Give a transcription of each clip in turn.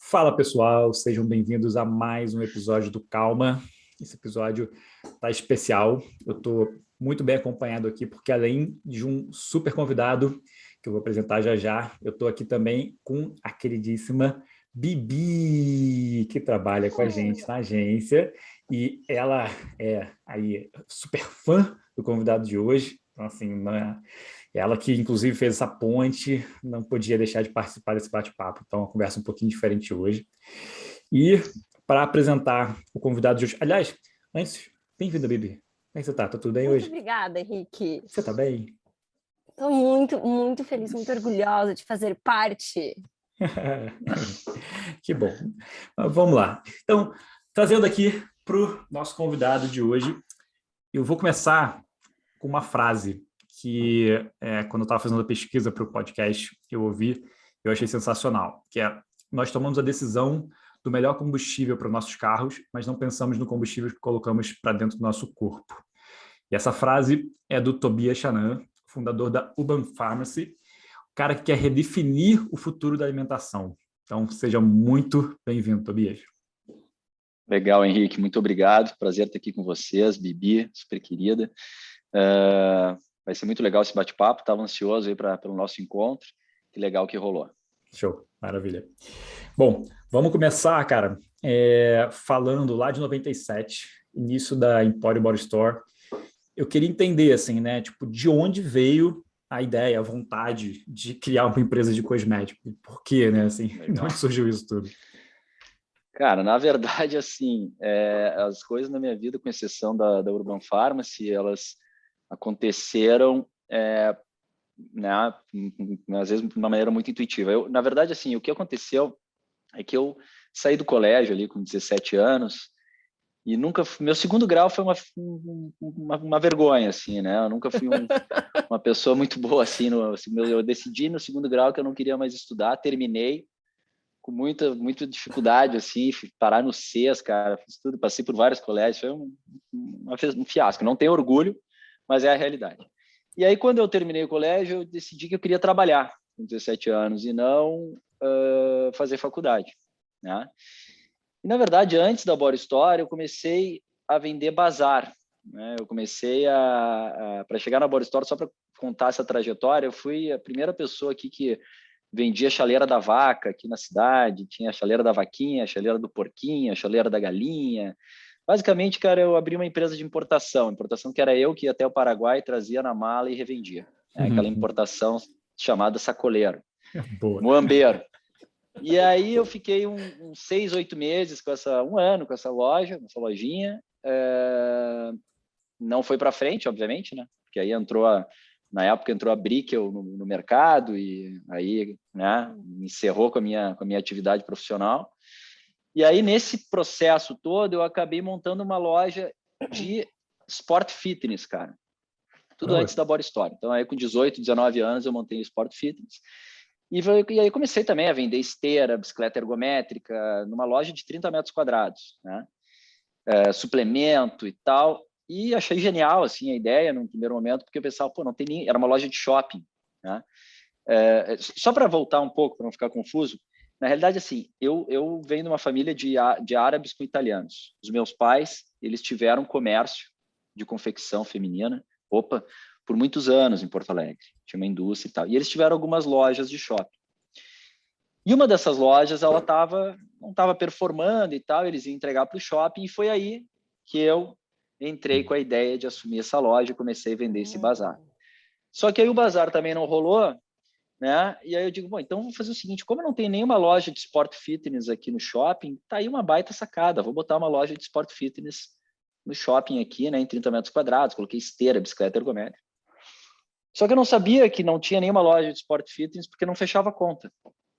Fala pessoal, sejam bem-vindos a mais um episódio do Calma. Esse episódio tá especial. Eu estou muito bem acompanhado aqui, porque além de um super convidado, que eu vou apresentar já já, eu estou aqui também com a queridíssima Bibi, que trabalha com a gente na agência, e ela é aí super fã do convidado de hoje. Então, assim, ela que, inclusive, fez essa ponte, não podia deixar de participar desse bate-papo. Então, uma conversa um pouquinho diferente hoje. E para apresentar o convidado de hoje... Aliás, antes, bem-vinda, Bibi. Como é que você tá? Tá tudo bem Muito hoje? obrigada, Henrique. Você tá bem? Estou muito, muito feliz, muito orgulhosa de fazer parte. Que bom. Mas vamos lá. Então, trazendo aqui para o nosso convidado de hoje, eu vou começar com uma frase que, quando eu estava fazendo a pesquisa para o podcast, eu ouvi, eu achei sensacional, que é: nós tomamos a decisão do melhor combustível para os nossos carros, mas não pensamos no combustível que colocamos para dentro do nosso corpo. E essa frase é do Tobias Chanan, fundador da Urban Pharmacy, o cara que quer redefinir o futuro da alimentação. Então, seja muito bem-vindo, Tobias. Legal, Henrique, muito obrigado. Prazer estar aqui com vocês, Bibi, super querida. Vai ser muito legal esse bate-papo. Estava ansioso aí pelo nosso encontro. Que legal que rolou. Show, maravilha. Bom, vamos começar, cara, falando lá de 97, início da Empório Body Store. Eu queria entender, assim, né, tipo, de onde veio a ideia, a vontade de criar uma empresa de cosmético? Por quê, né, assim, de onde surgiu isso tudo? Cara, na verdade, assim, as coisas na minha vida, com exceção da Urban Pharmacy, elas aconteceram, né, às vezes de uma maneira muito intuitiva. Na verdade, assim, o que aconteceu é que eu saí do colégio ali com 17 anos e meu segundo grau foi uma vergonha, assim, né? Eu nunca fui uma pessoa muito boa, assim, eu decidi no segundo grau que eu não queria mais estudar, terminei com muita dificuldade, assim, parar no CES, cara, fiz tudo, passei por vários colégios, foi um fiasco. Não tenho orgulho, mas é a realidade. E aí, quando eu terminei o colégio, eu decidi que eu queria trabalhar com 17 anos e não fazer faculdade, né? E, na verdade, antes da Body Store, eu comecei a vender bazar, né? Eu comecei para chegar na Body Store, só para contar essa trajetória, eu fui a primeira pessoa aqui que vendia a chaleira da vaca aqui na cidade, tinha a chaleira da vaquinha, a chaleira do porquinho, a chaleira da galinha. Basicamente, cara, eu abri uma empresa de importação que era eu que ia até o Paraguai, trazia na mala e revendia. Aquela importação chamada sacoleiro, Boa. muambeiro. E aí eu fiquei uns 6, 8 meses um ano com essa lojinha. Não foi para frente, obviamente, né? Porque aí na época entrou a Brickell no mercado e aí, né, encerrou com a minha atividade profissional. E aí, nesse processo todo, eu acabei montando uma loja de Sport Fitness, cara. Tudo antes da Body Store. Então, aí com 18, 19 anos, eu montei o Sport Fitness. E aí comecei também a vender esteira, bicicleta ergométrica, numa loja de 30 metros quadrados, né? Suplemento e tal. E achei genial, assim, a ideia no primeiro momento, porque eu pensava, pô, não tem nem... Era uma loja de shopping, né? Só para voltar um pouco, para não ficar confuso, na realidade, assim, eu venho de uma família de árabes com italianos. Os meus pais, eles tiveram comércio de confecção feminina, por muitos anos em Porto Alegre. Tinha uma indústria e tal. E eles tiveram algumas lojas de shopping. E uma dessas lojas, ela não estava performando e tal, eles iam entregar para o shopping, e foi aí que eu entrei com a ideia de assumir essa loja e comecei a vender esse bazar. Só que aí o bazar também não rolou, né? E aí eu digo, bom, então vou fazer o seguinte, como eu não tenho nenhuma loja de Sport Fitness aqui no shopping, tá aí uma baita sacada, vou botar uma loja de Sport Fitness no shopping aqui, né, em 30 metros quadrados, coloquei esteira, bicicleta ergométrica. Só que eu não sabia que não tinha nenhuma loja de Sport Fitness porque não fechava a conta,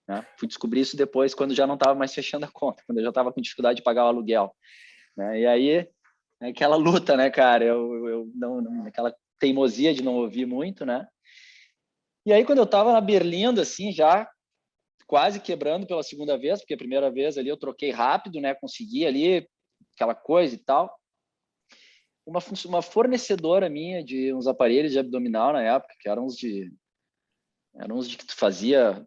né? Fui descobrir isso depois, quando já não estava mais fechando a conta, quando eu já estava com dificuldade de pagar o aluguel, né? E aí, aquela luta, né, cara? Eu não, aquela teimosia de não ouvir muito, né? E aí, quando eu estava na Berlinda, assim, já quase quebrando pela segunda vez, porque a primeira vez ali eu troquei rápido, né? Consegui ali aquela coisa e tal. Uma fornecedora minha de uns aparelhos de abdominal na época, que eram uns de que tu fazia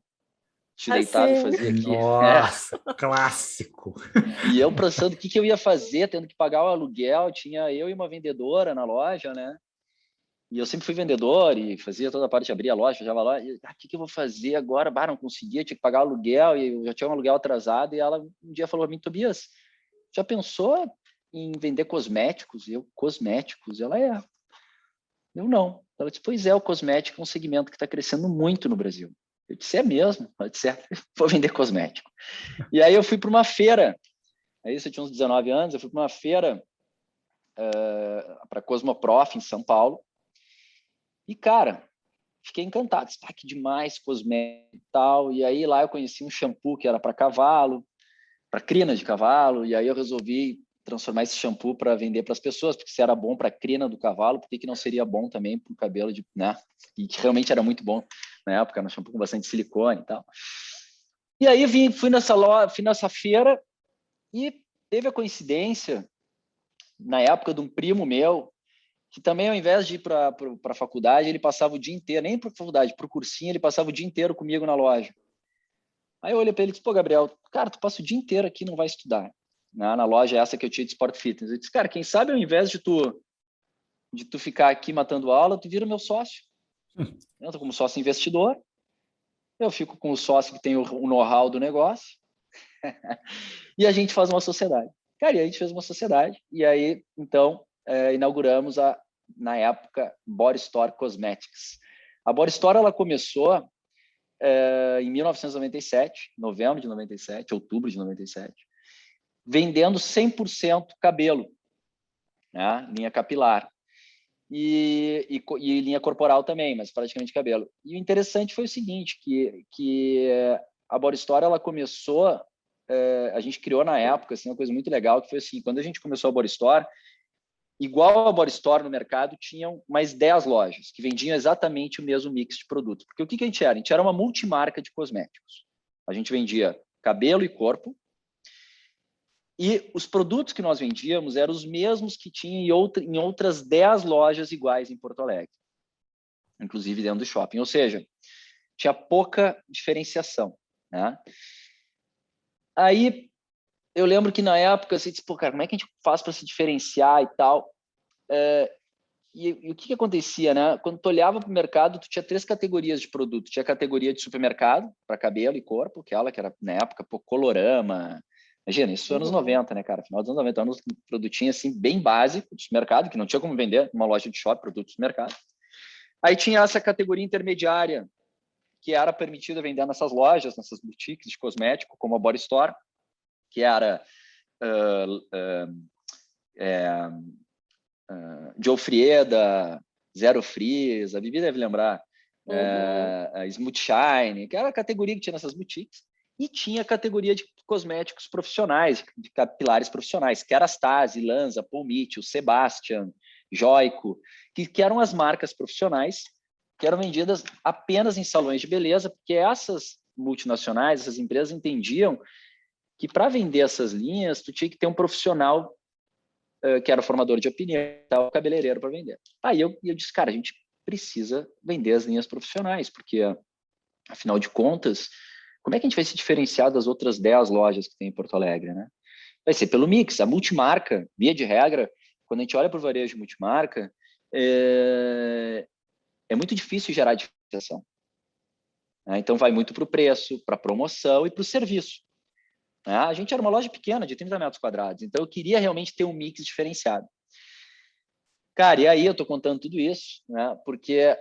te deitava e Assim. fazia aqui. Nossa, clássico. E eu pensando o que eu ia fazer, tendo que pagar o aluguel, tinha eu e uma vendedora na loja, né? E eu sempre fui vendedor e fazia toda a parte, abria a loja, fechava a loja. E, o que eu vou fazer agora? Bah, não conseguia, tinha que pagar o aluguel e eu já tinha um aluguel atrasado. E ela um dia falou para mim, Tobias, já pensou em vender cosméticos? E eu, cosméticos? Ela é. Eu não. Ela disse, pois é, o cosmético é um segmento que está crescendo muito no Brasil. Eu disse, é mesmo? Ela disse, vou vender cosmético. E aí eu fui para uma feira. Aí eu tinha uns 19 anos, eu fui para uma feira para Cosmoprof, em São Paulo. E, cara, fiquei encantado. Disse, que demais, cosmético e tal. E aí lá eu conheci um shampoo que era para cavalo, para crina de cavalo. E aí eu resolvi transformar esse shampoo para vender para as pessoas, porque se era bom para a crina do cavalo, por que não seria bom também para o cabelo, né? E que realmente era muito bom na época, era um shampoo com bastante silicone e tal. E aí fui nessa feira e teve a coincidência, na época de um primo meu, que também, ao invés de ir para a faculdade, ele passava o dia inteiro, nem para a faculdade, para o cursinho, ele passava o dia inteiro comigo na loja. Aí eu olhei para ele e disse, pô, Gabriel, cara, tu passa o dia inteiro aqui e não vai estudar. Na loja essa que eu tinha de Sport Fitness. Eu disse, cara, quem sabe ao invés de tu ficar aqui matando aula, tu vira meu sócio. Eu estou como sócio investidor, eu fico com o sócio que tem o know-how do negócio e a gente faz uma sociedade. Cara, e a gente fez uma sociedade e aí, então, inauguramos na época, Body Store Cosmetics. A Body Store, ela começou em 1997, novembro de 97, outubro de 97, vendendo 100% cabelo, né? Linha capilar. E linha corporal também, mas praticamente cabelo. E o interessante foi o seguinte, que a Body Store, ela começou, a gente criou na época assim, uma coisa muito legal, que foi assim, quando a gente começou a Body Store, igual a Body Store no mercado, tinham mais 10 lojas que vendiam exatamente o mesmo mix de produto. Porque o que a gente era? A gente era uma multimarca de cosméticos. A gente vendia cabelo e corpo, e os produtos que nós vendíamos eram os mesmos que tinha em outras 10 lojas iguais em Porto Alegre, inclusive dentro do shopping. Ou seja, tinha pouca diferenciação, né? Aí eu lembro que na época você disse, pô, cara, como é que a gente faz para se diferenciar e tal? E o que acontecia, né? Quando tu olhava para o mercado, tu tinha 3 categorias de produto. Tinha a categoria de supermercado, para cabelo e corpo, que era, na época, pô, Colorama. Imagina, isso foi anos 90, né, cara? Final dos anos 90, uns produtinhos assim, bem básico de mercado, que não tinha como vender numa loja de shopping, produtos de mercado. Aí tinha essa categoria intermediária, que era permitida vender nessas lojas, nessas boutiques de cosmético, como a Body Store, que era Joe Frieda, Zero Freeze, a Bibi deve lembrar, a Smooth Shine, que era a categoria que tinha nessas boutiques, e tinha a categoria de cosméticos profissionais, de capilares profissionais, Kerastase, Lanza, Pulmite, o Sebastian, Joico, que eram as marcas profissionais que eram vendidas apenas em salões de beleza, porque essas multinacionais, essas empresas entendiam que para vender essas linhas, tu tinha que ter um profissional que era o formador de opinião, o cabeleireiro para vender. Aí eu disse, cara, a gente precisa vender as linhas profissionais, porque, afinal de contas, como é que a gente vai se diferenciar das outras 10 lojas que tem em Porto Alegre, né? Vai ser pelo mix, a multimarca, via de regra, quando a gente olha para o varejo multimarca, é muito difícil gerar diferenciação. Né? Então, vai muito para o preço, para a promoção e para o serviço. Né? A gente era uma loja pequena, de 30 metros quadrados, então eu queria realmente ter um mix diferenciado. Cara, e aí eu estou contando tudo isso, né? Porque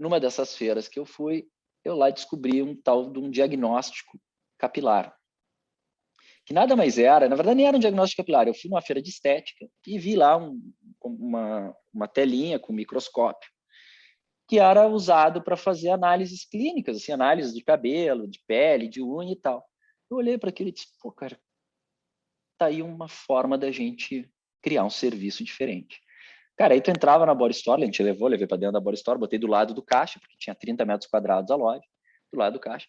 numa dessas feiras que eu fui, eu lá descobri um tal de um diagnóstico capilar, que nada mais era, na verdade nem era um diagnóstico capilar, eu fui numa feira de estética e vi lá uma telinha com microscópio, que era usado para fazer análises clínicas, assim, análises de cabelo, de pele, de unha e tal. Eu olhei para aquilo e disse, pô, cara, tá aí uma forma da gente criar um serviço diferente. Cara, aí tu entrava na Body Store, a gente levei para dentro da Body Store, botei do lado do caixa, porque tinha 30 metros quadrados a loja, do lado do caixa.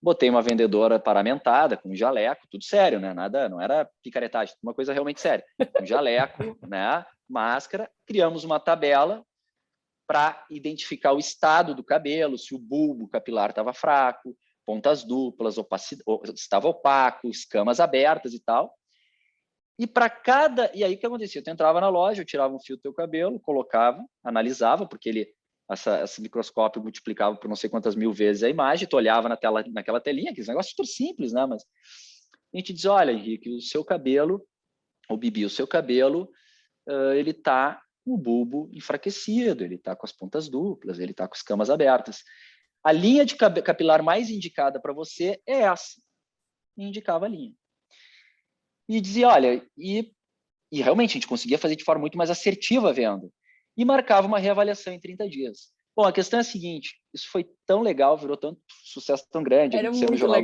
Botei uma vendedora paramentada, com jaleco, tudo sério, né? Nada, não era picaretagem, uma coisa realmente séria. Com jaleco, né? Máscara, criamos uma tabela para identificar o estado do cabelo, se o bulbo capilar estava fraco, pontas duplas, estava opaco, escamas abertas e tal. E para cada... E aí o que acontecia? Tu entrava na loja, eu tirava um fio do teu cabelo, colocava, analisava, porque esse microscópio multiplicava por não sei quantas mil vezes a imagem, tu olhava naquela telinha, aqueles negócios super simples, né? Mas a gente diz, olha, Henrique, o seu cabelo, ou Bibi, o seu cabelo, ele está com o bulbo enfraquecido, ele está com as pontas duplas, ele está com escamas abertas. A linha de capilar mais indicada para você é essa. E indicava a linha. E dizia, olha, e realmente a gente conseguia fazer de forma muito mais assertiva a venda. E marcava uma reavaliação em 30 dias. Bom, a questão é a seguinte, isso foi tão legal, virou tanto sucesso tão grande, a gente saiu no Jornal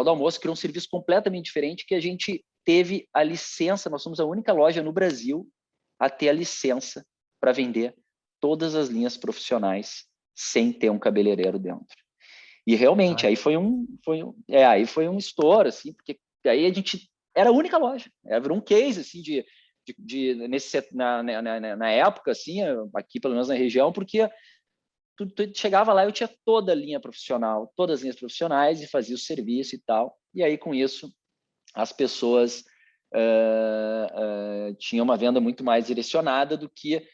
do Almoço, criou um serviço completamente diferente que a gente teve a licença, nós somos a única loja no Brasil a ter a licença para vender todas as linhas profissionais sem ter um cabeleireiro dentro. E realmente, aí foi um estouro, assim, porque aí a gente era a única loja, virou um case, assim, na época, assim, aqui pelo menos na região, porque tu chegava lá, eu tinha toda a linha profissional, todas as linhas profissionais e fazia o serviço e tal. E aí, com isso, as pessoas tinham uma venda muito mais direcionada do que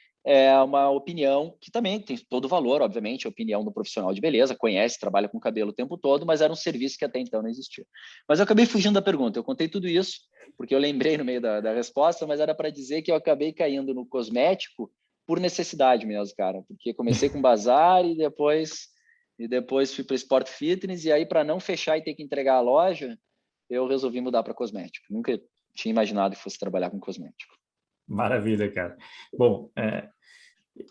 uma opinião que também tem todo o valor, obviamente, a opinião do profissional de beleza, conhece, trabalha com cabelo o tempo todo, mas era um serviço que até então não existia. Mas eu acabei fugindo da pergunta, eu contei tudo isso, porque eu lembrei no meio da resposta, mas era para dizer que eu acabei caindo no cosmético por necessidade mesmo, cara, porque comecei com bazar e depois fui para Sport Fitness, e aí para não fechar e ter que entregar a loja, eu resolvi mudar para cosmético. Nunca tinha imaginado que fosse trabalhar com cosmético. Maravilha, cara. Bom,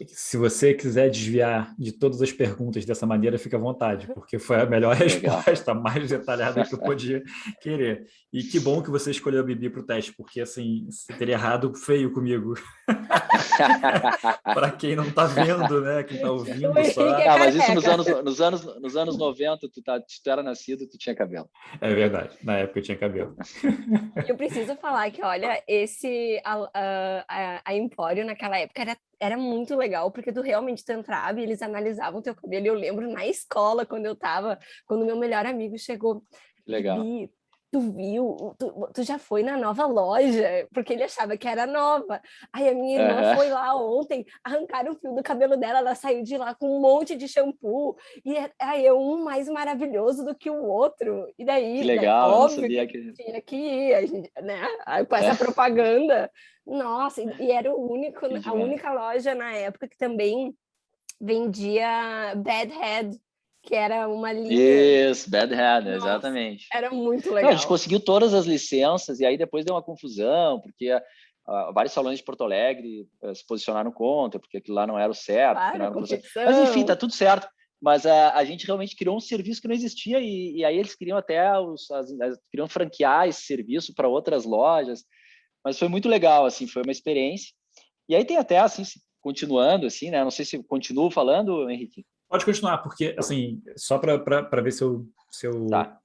se você quiser desviar de todas as perguntas dessa maneira, fica à vontade, porque foi a melhor resposta, a mais detalhada que eu podia querer. E que bom que você escolheu a Bibi para o teste, porque assim, você teria errado feio comigo. Para quem não está vendo, né? Quem está ouvindo só. Mas isso nos anos 90, tu era nascido, tu tinha cabelo. É verdade, na época eu tinha cabelo. Eu preciso falar que, olha, a Empório naquela época era muito legal, porque tu realmente entrava e eles analisavam o teu cabelo. E eu lembro na escola, quando meu melhor amigo chegou, legal. Bibi, tu viu? Tu já foi na nova loja? Porque ele achava que era nova. Aí a minha irmã foi lá ontem, arrancaram o fio do cabelo dela, ela saiu de lá com um monte de shampoo. E aí um mais maravilhoso do que o outro. E daí, que legal, óbvio, eu não sabia que tinha que ir, a gente, né? Com essa propaganda. Nossa, e era a única loja na época que também vendia Bad Head, que era uma linha. Isso, Bad Head, Nossa, exatamente. era muito Não, legal. a gente conseguiu todas as licenças e aí depois deu uma confusão, porque vários salões de Porto Alegre se posicionaram contra, porque aquilo lá não era o certo. Claro, não era competição. Mas enfim, tá tudo certo. Mas a gente realmente criou um serviço que não existia e aí eles queriam até queriam franquear esse serviço para outras lojas. Mas foi muito legal, assim, foi uma experiência. E aí tem até, assim, continuando, assim, né? Não sei se continuo falando, Henrique. Pode continuar, porque, assim, só para ver se eu Tá.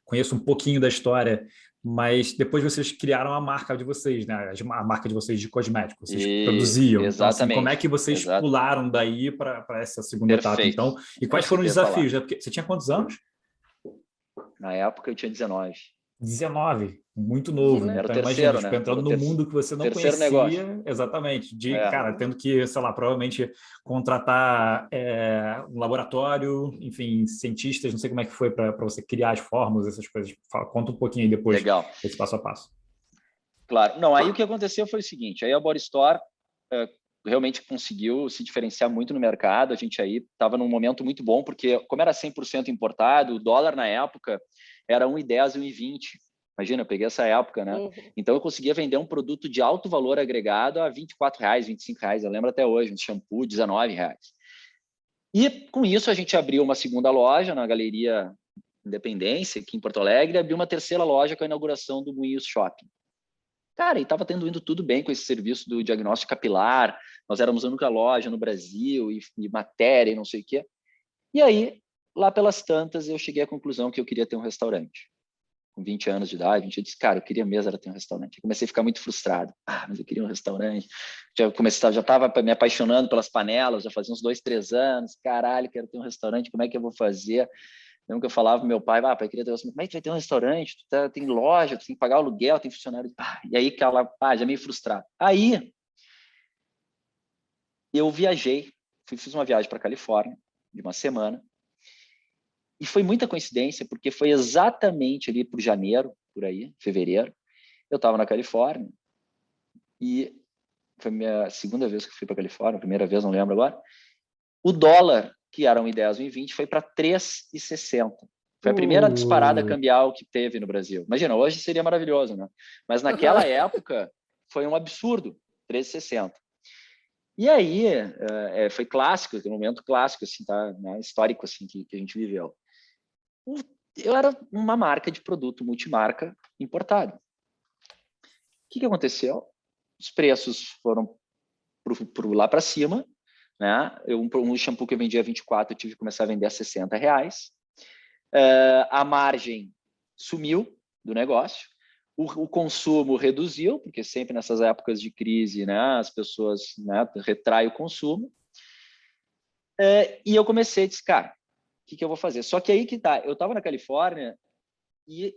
Conheço um pouquinho da história, mas depois vocês criaram a marca de vocês, né? A marca de vocês de cosméticos, vocês produziam. Exatamente. Então, assim, como é que vocês pularam daí para essa segunda etapa, então? E quais foram os desafios? Né? Porque você tinha quantos anos? Na época eu tinha 19. 19, muito novo, né? Então, imagina, tipo, entrando no mundo que você não conhecia, negócio. exatamente, cara, tendo que, sei lá, provavelmente contratar um laboratório, enfim, cientistas, não sei como é que foi para você criar as fórmulas, essas coisas. Conta um pouquinho aí depois, esse passo a passo. Claro. Não, aí o que aconteceu foi o seguinte, aí a Body Store realmente conseguiu se diferenciar muito no mercado, a gente aí estava num momento muito bom, porque como era 100% importado, o dólar na época era 1,10, 1,20. Imagina, eu peguei essa época, né? Então eu conseguia vender um produto de alto valor agregado a R$24, R$25. Eu lembro até hoje, um shampoo, R$19. E com isso a gente abriu uma segunda loja na Galeria Independência, aqui em Porto Alegre, e abriu uma terceira loja com a inauguração do Moinhos Shopping. Cara, e estava indo tudo bem com esse serviço do diagnóstico capilar. Nós éramos a única loja no Brasil e matéria e não sei o quê. E aí, lá pelas tantas, eu cheguei à conclusão que eu queria ter um restaurante. com 20 anos de idade, eu disse, cara, eu queria mesmo era ter um restaurante. Eu comecei a ficar muito frustrado. Mas eu queria um restaurante. Já estava me apaixonando pelas panelas, já fazia uns 2, 3 anos. Caralho, quero ter um restaurante, como é que eu vou fazer? Lembro que eu falava pro meu pai, pai, queria ter, como é que tu vai ter um restaurante? Tem loja, tu tem que pagar aluguel, tem funcionário. E aí, já meio frustrado. Aí, eu viajei, fiz uma viagem para Califórnia, de uma semana, e foi muita coincidência, porque foi exatamente ali por janeiro, por aí, fevereiro, eu estava na Califórnia, e foi a minha segunda vez que fui para Califórnia, primeira vez, não lembro agora, o dólar, que era 1,10, 1,20, foi para 3,60. Foi a primeira disparada cambial que teve no Brasil. Imagina, hoje seria maravilhoso, né? Mas naquela época foi um absurdo, 3,60. E aí, foi clássico, um momento clássico, assim, tá, né, histórico, assim, que a gente viveu. Eu era uma marca de produto multimarca importado. O que aconteceu? Os preços foram lá para cima, né? Um shampoo que eu vendia 24, eu tive que começar a vender a R$60. A margem sumiu do negócio. O consumo reduziu, porque sempre nessas épocas de crise, né, as pessoas, né, retraem o consumo. E eu comecei a dizer, cara, o que eu vou fazer? Só que aí que tá, eu estava na Califórnia e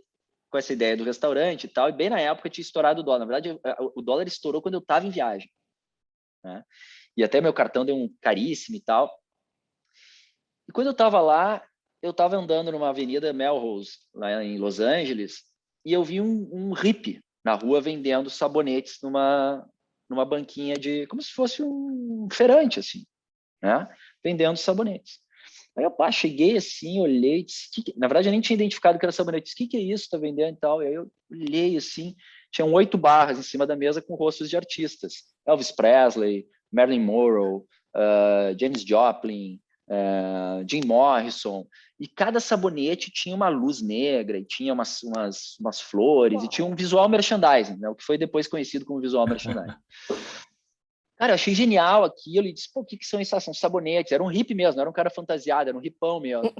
com essa ideia do restaurante e tal, e bem na época tinha estourado o dólar. Na verdade, o dólar estourou quando eu estava em viagem, né? E até meu cartão deu um caríssimo e tal. E quando eu estava lá, eu estava andando numa avenida Melrose, lá em Los Angeles, e eu vi um hippie na rua vendendo sabonetes numa banquinha como se fosse um feirante, assim, né? Vendendo sabonetes. Aí eu cheguei assim, olhei, disse, na verdade eu nem tinha identificado que era sabonete. Disse, o que é isso? Tá vendendo e tal. E aí eu olhei assim, tinham 8 barras em cima da mesa com rostos de artistas. Elvis Presley, Marilyn Monroe, Janis Joplin, Jim Morrison. E cada sabonete tinha uma luz negra, e tinha umas flores, e tinha um visual merchandising, né? O que foi depois conhecido como visual merchandising. Cara, eu achei genial aquilo e disse, pô, o que são esses? São sabonetes. Era um hippie mesmo, não era um cara fantasiado, era um hippão mesmo.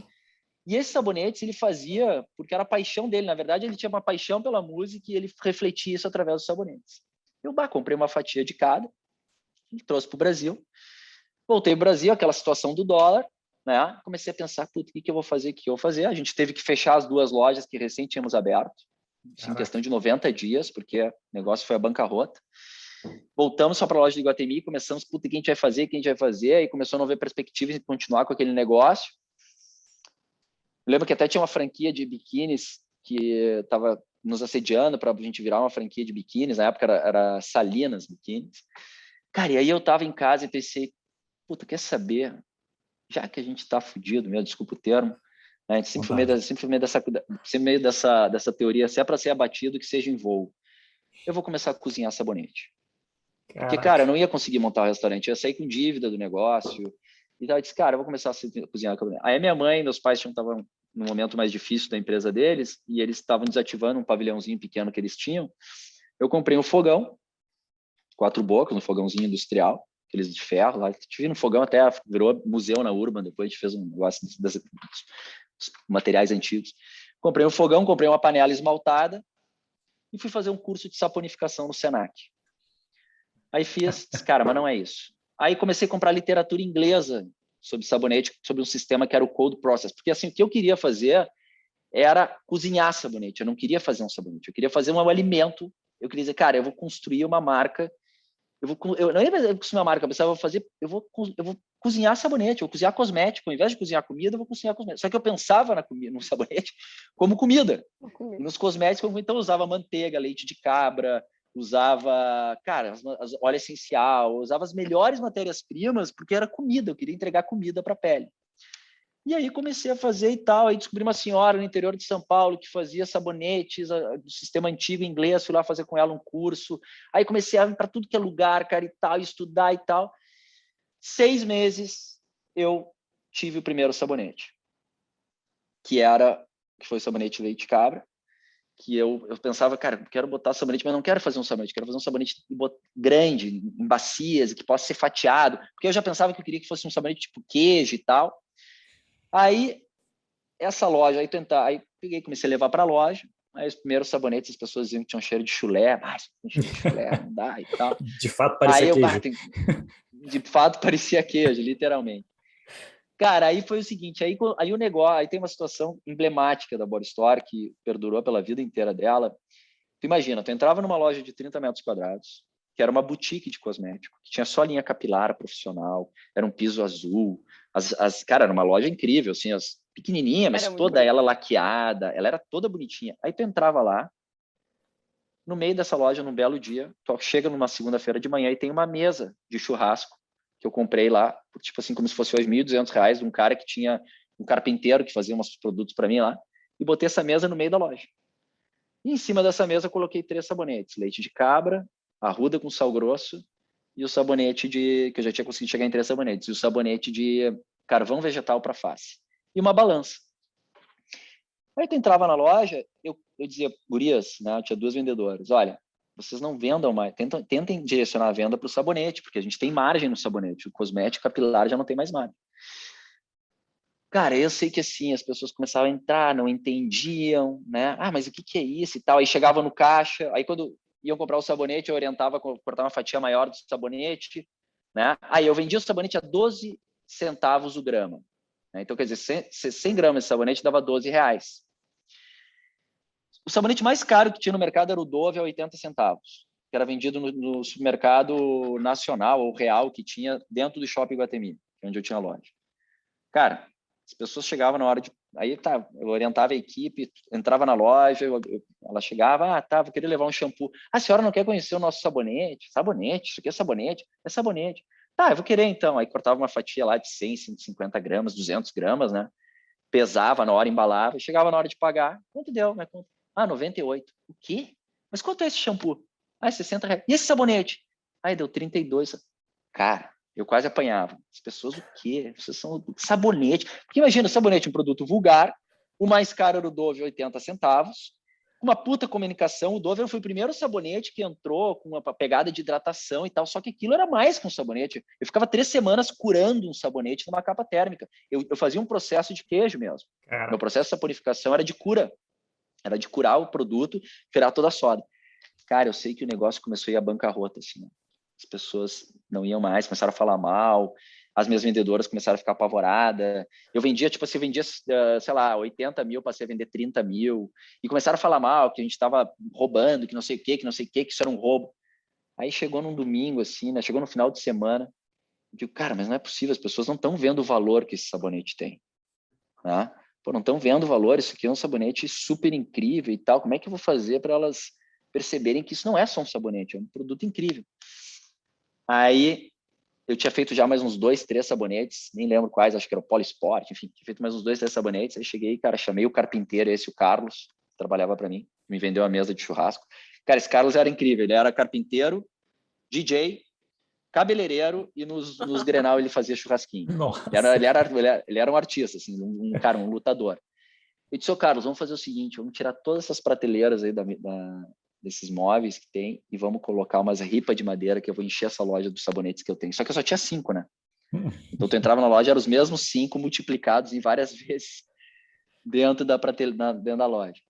E esses sabonetes ele fazia porque era a paixão dele. Na verdade, ele tinha uma paixão pela música e ele refletia isso através dos sabonetes. Eu comprei uma fatia de cada e trouxe para o Brasil. Voltei ao Brasil, aquela situação do dólar, né? Comecei a pensar, puta, o que eu vou fazer? O que eu vou fazer? A gente teve que fechar as 2 lojas que recém tínhamos aberto, em questão de 90 dias, porque o negócio foi a bancarrota. Voltamos só para a loja de Iguatemi, começamos, puta, o que a gente vai fazer, o que a gente vai fazer? Aí começou a não ver perspectivas de continuar com aquele negócio. Eu lembro que até tinha uma franquia de biquínis que estava nos assediando para a gente virar uma franquia de biquínis. Na época era Salinas Biquínis. Cara, e aí eu estava em casa e pensei, puta, quer saber? Já que a gente está fudido, mesmo, desculpa o termo, né? A gente sempre foi meio dessa teoria, se é para ser abatido, que seja em voo. Eu vou começar a cozinhar sabonete. Porque, cara, eu não ia conseguir montar o restaurante, eu ia sair com dívida do negócio. E daí eu disse, cara, eu vou começar a cozinhar. Aí minha mãe e meus pais estavam no momento mais difícil da empresa deles, e eles estavam desativando um pavilhãozinho pequeno que eles tinham. Eu comprei um fogão, 4 bocas, um fogãozinho industrial, aqueles de ferro lá. Tive no fogão, até virou museu na Urban, depois a gente fez um negócio dos materiais antigos. Comprei um fogão, comprei uma panela esmaltada e fui fazer um curso de saponificação no Senac. Aí fiz, cara, mas não é isso. Aí comecei a comprar literatura inglesa sobre sabonete, sobre um sistema que era o cold process, porque assim, o que eu queria fazer era cozinhar sabonete, eu não queria fazer um sabonete, eu queria fazer um alimento, eu queria dizer, cara, eu vou construir uma marca, eu não ia construir uma marca, eu pensava, eu vou cozinhar sabonete, eu vou cozinhar cosmético, ao invés de cozinhar comida, eu vou cozinhar cosmético. Só que eu pensava no sabonete como comida. E nos cosméticos, então eu usava manteiga, leite de cabra, usava, cara, óleo essencial, usava as melhores matérias-primas, porque era comida, eu queria entregar comida para a pele. E aí comecei a fazer e tal, aí descobri uma senhora no interior de São Paulo que fazia sabonetes do sistema antigo inglês, fui lá fazer com ela um curso, aí comecei a ir para tudo que é lugar, cara, e tal, estudar e tal. 6 meses eu tive o primeiro sabonete, que foi o sabonete leite de cabra, que eu pensava, cara, quero botar sabonete, mas não quero fazer um sabonete, quero fazer um sabonete grande, em bacias, que possa ser fatiado, porque eu já pensava que eu queria que fosse um sabonete tipo queijo e tal. Aí, essa loja, aí peguei, comecei a levar para a loja, Aí os primeiros sabonetes, as pessoas diziam que tinham cheiro de chulé. Ah, isso tem cheiro de chulé, não dá e tal. De fato, parecia queijo. De fato, parecia queijo, literalmente. Cara, aí foi o seguinte, aí o negócio, aí tem uma situação emblemática da Body Store que perdurou pela vida inteira dela. Tu imagina, tu entrava numa loja de 30 metros quadrados, que era uma boutique de cosmético, que tinha só linha capilar profissional, era um piso azul, cara, era uma loja incrível, assim, pequenininha, mas toda ela laqueada, ela era toda bonitinha. Aí tu entrava lá, no meio dessa loja, num belo dia, tu chega numa segunda-feira de manhã e tem uma mesa de churrasco que eu comprei lá, tipo assim, como se fosse hoje R$1.200, de um cara que tinha um carpinteiro que fazia uns produtos para mim lá, e botei essa mesa no meio da loja. E em cima dessa mesa eu coloquei 3 sabonetes, leite de cabra, arruda com sal grosso e o sabonete que eu já tinha conseguido chegar em 3 sabonetes, e o sabonete de carvão vegetal para face. E uma balança. Aí tu entrava na loja, eu dizia, gurias, né, eu tinha 2 vendedoras, olha, vocês não vendam mais, tentem direcionar a venda para o sabonete, porque a gente tem margem no sabonete, o cosmético capilar já não tem mais margem. Cara, eu sei que assim, as pessoas começavam a entrar, não entendiam, né? Ah, mas o que é isso e tal? Aí chegava no caixa, aí quando iam comprar o sabonete, eu orientava a cortar uma fatia maior do sabonete, né? Aí eu vendia o sabonete a 12 centavos o grama. Né? Então, quer dizer, 100 gramas de sabonete dava R$12. O sabonete mais caro que tinha no mercado era o Dove a 80 centavos, que era vendido no supermercado nacional ou real que tinha dentro do Shopping Iguatemi, onde eu tinha loja. Cara, as pessoas chegavam na hora de... Aí tá, eu orientava a equipe, entrava na loja, ela chegava, vou querer levar um shampoo. A senhora não quer conhecer o nosso sabonete? Sabonete? Isso aqui é sabonete? É sabonete. Tá, eu vou querer então. Aí cortava uma fatia lá de 100, 150 gramas, 200 gramas, né? Pesava na hora, embalava, chegava na hora de pagar. Quanto deu? Minha conta? 98. O quê? Mas quanto é esse shampoo? R$60. E esse sabonete? Deu 32. Cara, eu quase apanhava. As pessoas, o quê? Vocês são sabonete. Porque imagina, sabonete é um produto vulgar, o mais caro era o Dove, 80 centavos, uma puta comunicação. O Dove foi o primeiro sabonete que entrou com uma pegada de hidratação e tal, só que aquilo era mais que um sabonete. Eu ficava 3 semanas curando um sabonete numa capa térmica. Eu fazia um processo de queijo mesmo. Cara. Meu processo de saponificação era de cura. Era de curar o produto, tirar toda a soda. Cara, eu sei que o negócio começou a ir à bancarrota, assim, né? As pessoas não iam mais, começaram a falar mal, as minhas vendedoras começaram a ficar apavoradas. Eu vendia, tipo assim, sei lá, 80 mil, passei a vender 30 mil, e começaram a falar mal, que a gente estava roubando, que não sei o quê, que isso era um roubo. Aí chegou num domingo, assim, né? Chegou no final de semana, eu digo, cara, mas não é possível, as pessoas não estão vendo o valor que esse sabonete tem, né? Pô, não estão vendo o valor, isso aqui é um sabonete super incrível e tal, como é que eu vou fazer para elas perceberem que isso não é só um sabonete, é um produto incrível. Aí eu tinha feito já mais uns 2, 3 sabonetes, nem lembro quais, acho que era o Polisport, enfim, tinha feito mais uns 2, 3 sabonetes. Aí cheguei, cara, chamei o carpinteiro, o Carlos, que trabalhava para mim, me vendeu a mesa de churrasco. Cara, esse Carlos era incrível, ele era carpinteiro, DJ, cabeleireiro e nos Grenal ele fazia churrasquinho. Ele era um artista, assim, cara, um lutador. Eu disse, Carlos, vamos fazer o seguinte, vamos tirar todas essas prateleiras aí desses móveis que tem e vamos colocar umas ripas de madeira que eu vou encher essa loja dos sabonetes que eu tenho. Só que eu só tinha 5, né? Então tu entrava na loja, eram os mesmos 5 multiplicados em várias vezes dentro da loja.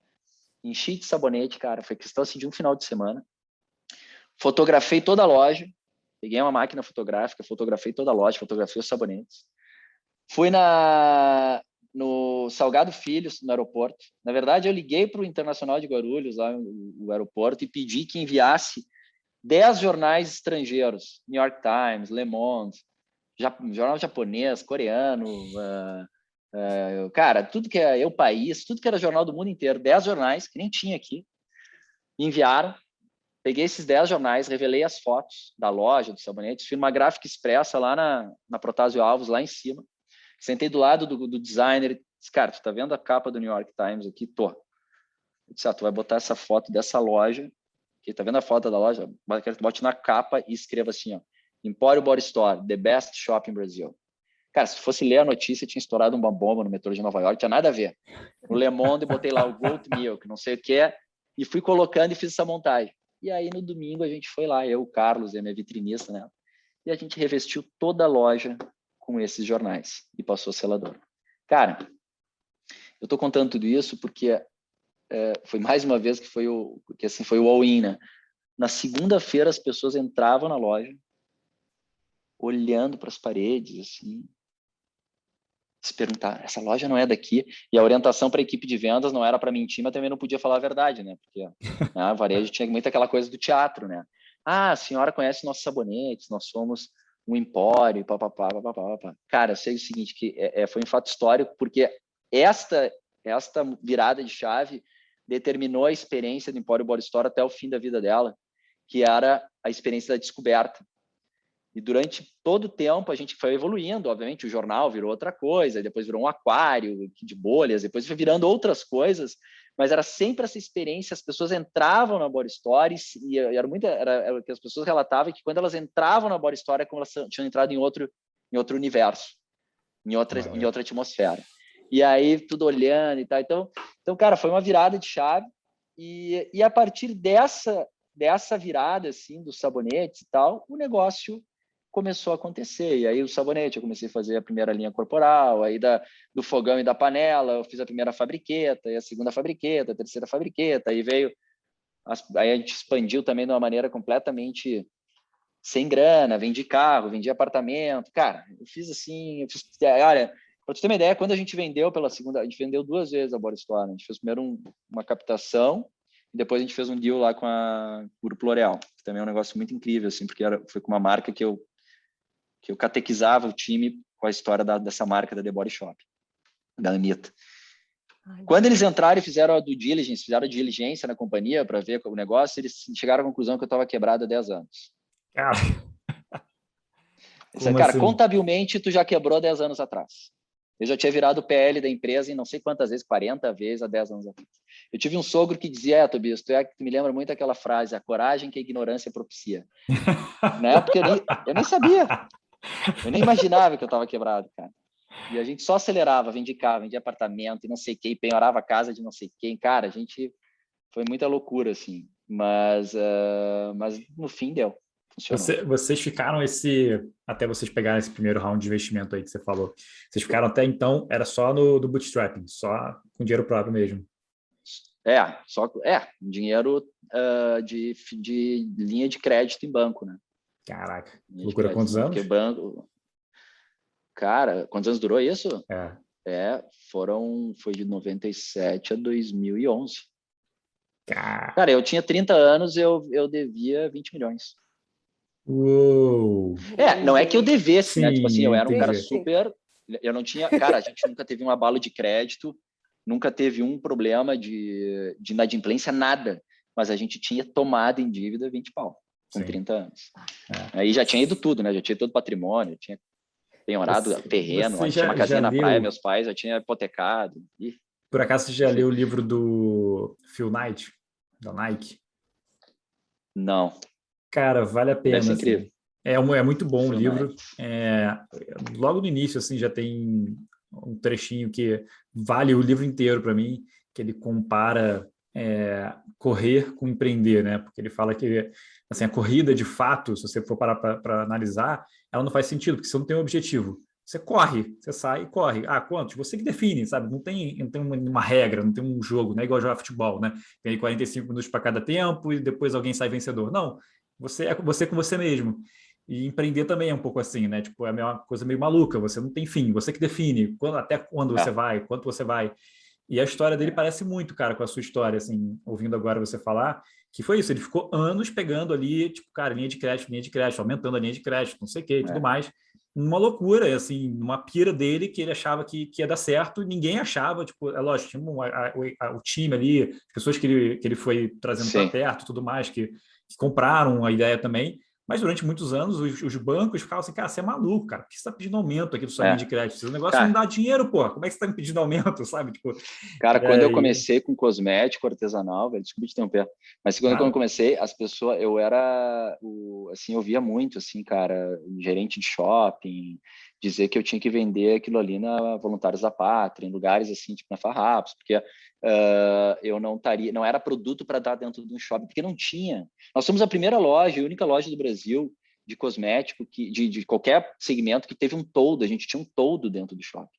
Enchi de sabonete, cara, foi questão assim de um final de semana. Fotografei toda a loja, peguei uma máquina fotográfica, fotografei toda a loja, fotografei os sabonetes. Fui no Salgado Filho, no aeroporto. Na verdade, eu liguei para o Internacional de Guarulhos, lá no aeroporto, e pedi que enviasse 10 jornais estrangeiros, New York Times, Le Monde, jornal japonês, coreano, cara, tudo que é o país, tudo que era jornal do mundo inteiro, 10 jornais, que nem tinha aqui, enviaram. Peguei esses 10 jornais, revelei as fotos da loja, dos sabonetes, fiz uma gráfica expressa lá na Protásio Alves, lá em cima. Sentei do lado do designer, disse, cara, tu tá vendo a capa do New York Times aqui? Tô. Eu disse, tu vai botar essa foto dessa loja, que tá vendo a foto da loja? Bote na capa e escreva assim, ó, Empório Body Store, the best shop in Brazil. Cara, se tu fosse ler a notícia, tinha estourado uma bomba no metrô de Nova York, tinha nada a ver. No Le Monde, botei lá o Gold Milk, não sei o que, e fui colocando e fiz essa montagem. E aí, no domingo, a gente foi lá, eu, o Carlos, e a minha vitrinista, né? E a gente revestiu toda a loja com esses jornais e passou selador. Cara, eu tô contando tudo isso porque foi mais uma vez que foi o all-in, né? Na segunda-feira as pessoas entravam na loja, olhando para as paredes, assim, se perguntar, essa loja não é daqui? E a orientação para a equipe de vendas não era para mentir, mas também não podia falar a verdade, né? Porque a varejo tinha muito aquela coisa do teatro, né? Ah, a senhora conhece nossos sabonetes, nós somos um empório, papapá, papapá. Cara, eu sei o seguinte, que foi um fato histórico, porque esta virada de chave determinou a experiência do Empório Body Store até o fim da vida dela, que era a experiência da descoberta. E durante todo o tempo a gente foi evoluindo, obviamente o jornal virou outra coisa, depois virou um aquário de bolhas, depois foi virando outras coisas, mas era sempre essa experiência, as pessoas entravam na Body Store e era o que as pessoas relatavam, que quando elas entravam na Body Store é como elas tinham entrado em outro universo, em outra atmosfera. E aí tudo olhando e tal. Então, cara, foi uma virada de chave e a partir dessa virada assim dos sabonetes e tal, o negócio começou a acontecer. E aí o sabonete, eu comecei a fazer a primeira linha corporal, aí do fogão e da panela, eu fiz a primeira fabriqueta, e a segunda fabriqueta, a terceira fabriqueta, aí aí a gente expandiu também de uma maneira completamente sem grana, vendi carro, vendi apartamento, cara, olha, para você ter uma ideia, quando a gente vendeu a gente vendeu 2 vezes a Body Store, né? A gente fez primeiro uma captação, e depois a gente fez um deal lá com o Grupo L'Oréal, que também é um negócio muito incrível, assim, porque foi com uma marca que eu catequizava o time com a história dessa marca da The Body Shop, da Anitta. Quando eles entraram e fizeram a diligência na companhia para ver o negócio, eles chegaram à conclusão que eu estava quebrado há 10 anos. Cara, assim? Contabilmente, tu já quebrou 10 anos atrás. Eu já tinha virado o PL da empresa em não sei quantas vezes, 40 vezes há 10 anos atrás. Eu tive um sogro que dizia, Tobias, tu me lembra muito aquela frase, a coragem que a ignorância propicia. Na época eu nem sabia. Eu nem imaginava que eu estava quebrado, cara. E a gente só acelerava, vendia carro, vendia apartamento e não sei o que, penhorava a casa de não sei quem. Cara, a gente foi muita loucura, assim. Mas no fim deu. Vocês ficaram até vocês pegarem esse primeiro round de investimento aí que você falou, vocês ficaram até então, era só do bootstrapping, só com dinheiro próprio mesmo? Dinheiro de linha de crédito em banco, né? Caraca, loucura. Quantos anos? Banco... Cara, quantos anos durou isso? Foi de 97 a 2011. Cara, eu tinha 30 anos, eu devia 20 milhões. Uou! Não é que eu devesse, sim, né? Tipo assim, eu era um cara entendi. super... Eu não tinha... Cara, a gente nunca teve um abalo de crédito, nunca teve um problema de inadimplência, nada. Mas a gente tinha tomado em dívida 20 pau, com 30 anos. Aí já tinha ido tudo, né? Já tinha todo patrimônio, tinha penhorado terreno, tinha uma casinha na praia, meus pais já tinham hipotecado. Por acaso você já leu o livro do Phil Knight, da Nike? Não. Cara, vale a pena. Deve ser incrível. É muito bom o livro. Logo no início, assim, já tem um trechinho que vale o livro inteiro para mim, que ele compara correr com empreender, né? Porque ele fala que assim, a corrida, de fato, se você for parar para analisar, ela não faz sentido, porque você não tem um objetivo. Você corre, você sai e corre. Quantos? Você que define, sabe? Não tem uma regra, não tem um jogo, não é igual jogar futebol, né? Tem aí 45 minutos para cada tempo e depois alguém sai vencedor. Não, você é você com você mesmo. E empreender também é um pouco assim, né? Tipo, é uma coisa meio maluca, você não tem fim, você que define até quando você vai, quanto você vai. E a história dele parece muito, cara, com a sua história, assim, ouvindo agora você falar, que foi isso, ele ficou anos pegando ali, tipo, cara, linha de crédito, aumentando a linha de crédito, não sei o que, tudo mais. Uma loucura, assim, uma pira dele que ele achava que ia dar certo, ninguém achava, tipo, é lógico, tinha o time ali, as pessoas que ele foi trazendo para perto, tudo mais, que compraram a ideia também, mas durante muitos anos os bancos ficavam assim, cara, você é maluco, cara, por que você está pedindo aumento aqui do sua linha de crédito? Esse negócio não dá dinheiro, pô, como é que você está me pedindo aumento, sabe? Tipo, cara, quando eu comecei com cosmético artesanal, velho, desculpa te interromper, mas quando eu comecei, as pessoas, eu era, assim, eu via muito, assim, cara, gerente de shopping, dizer que eu tinha que vender aquilo ali na Voluntários da Pátria, em lugares assim, tipo na Farrapos, porque eu não era produto para dar dentro de um shopping, porque não tinha. Nós somos a primeira loja, a única loja do Brasil de cosmético, de qualquer segmento que teve um toldo, a gente tinha um toldo dentro do shopping.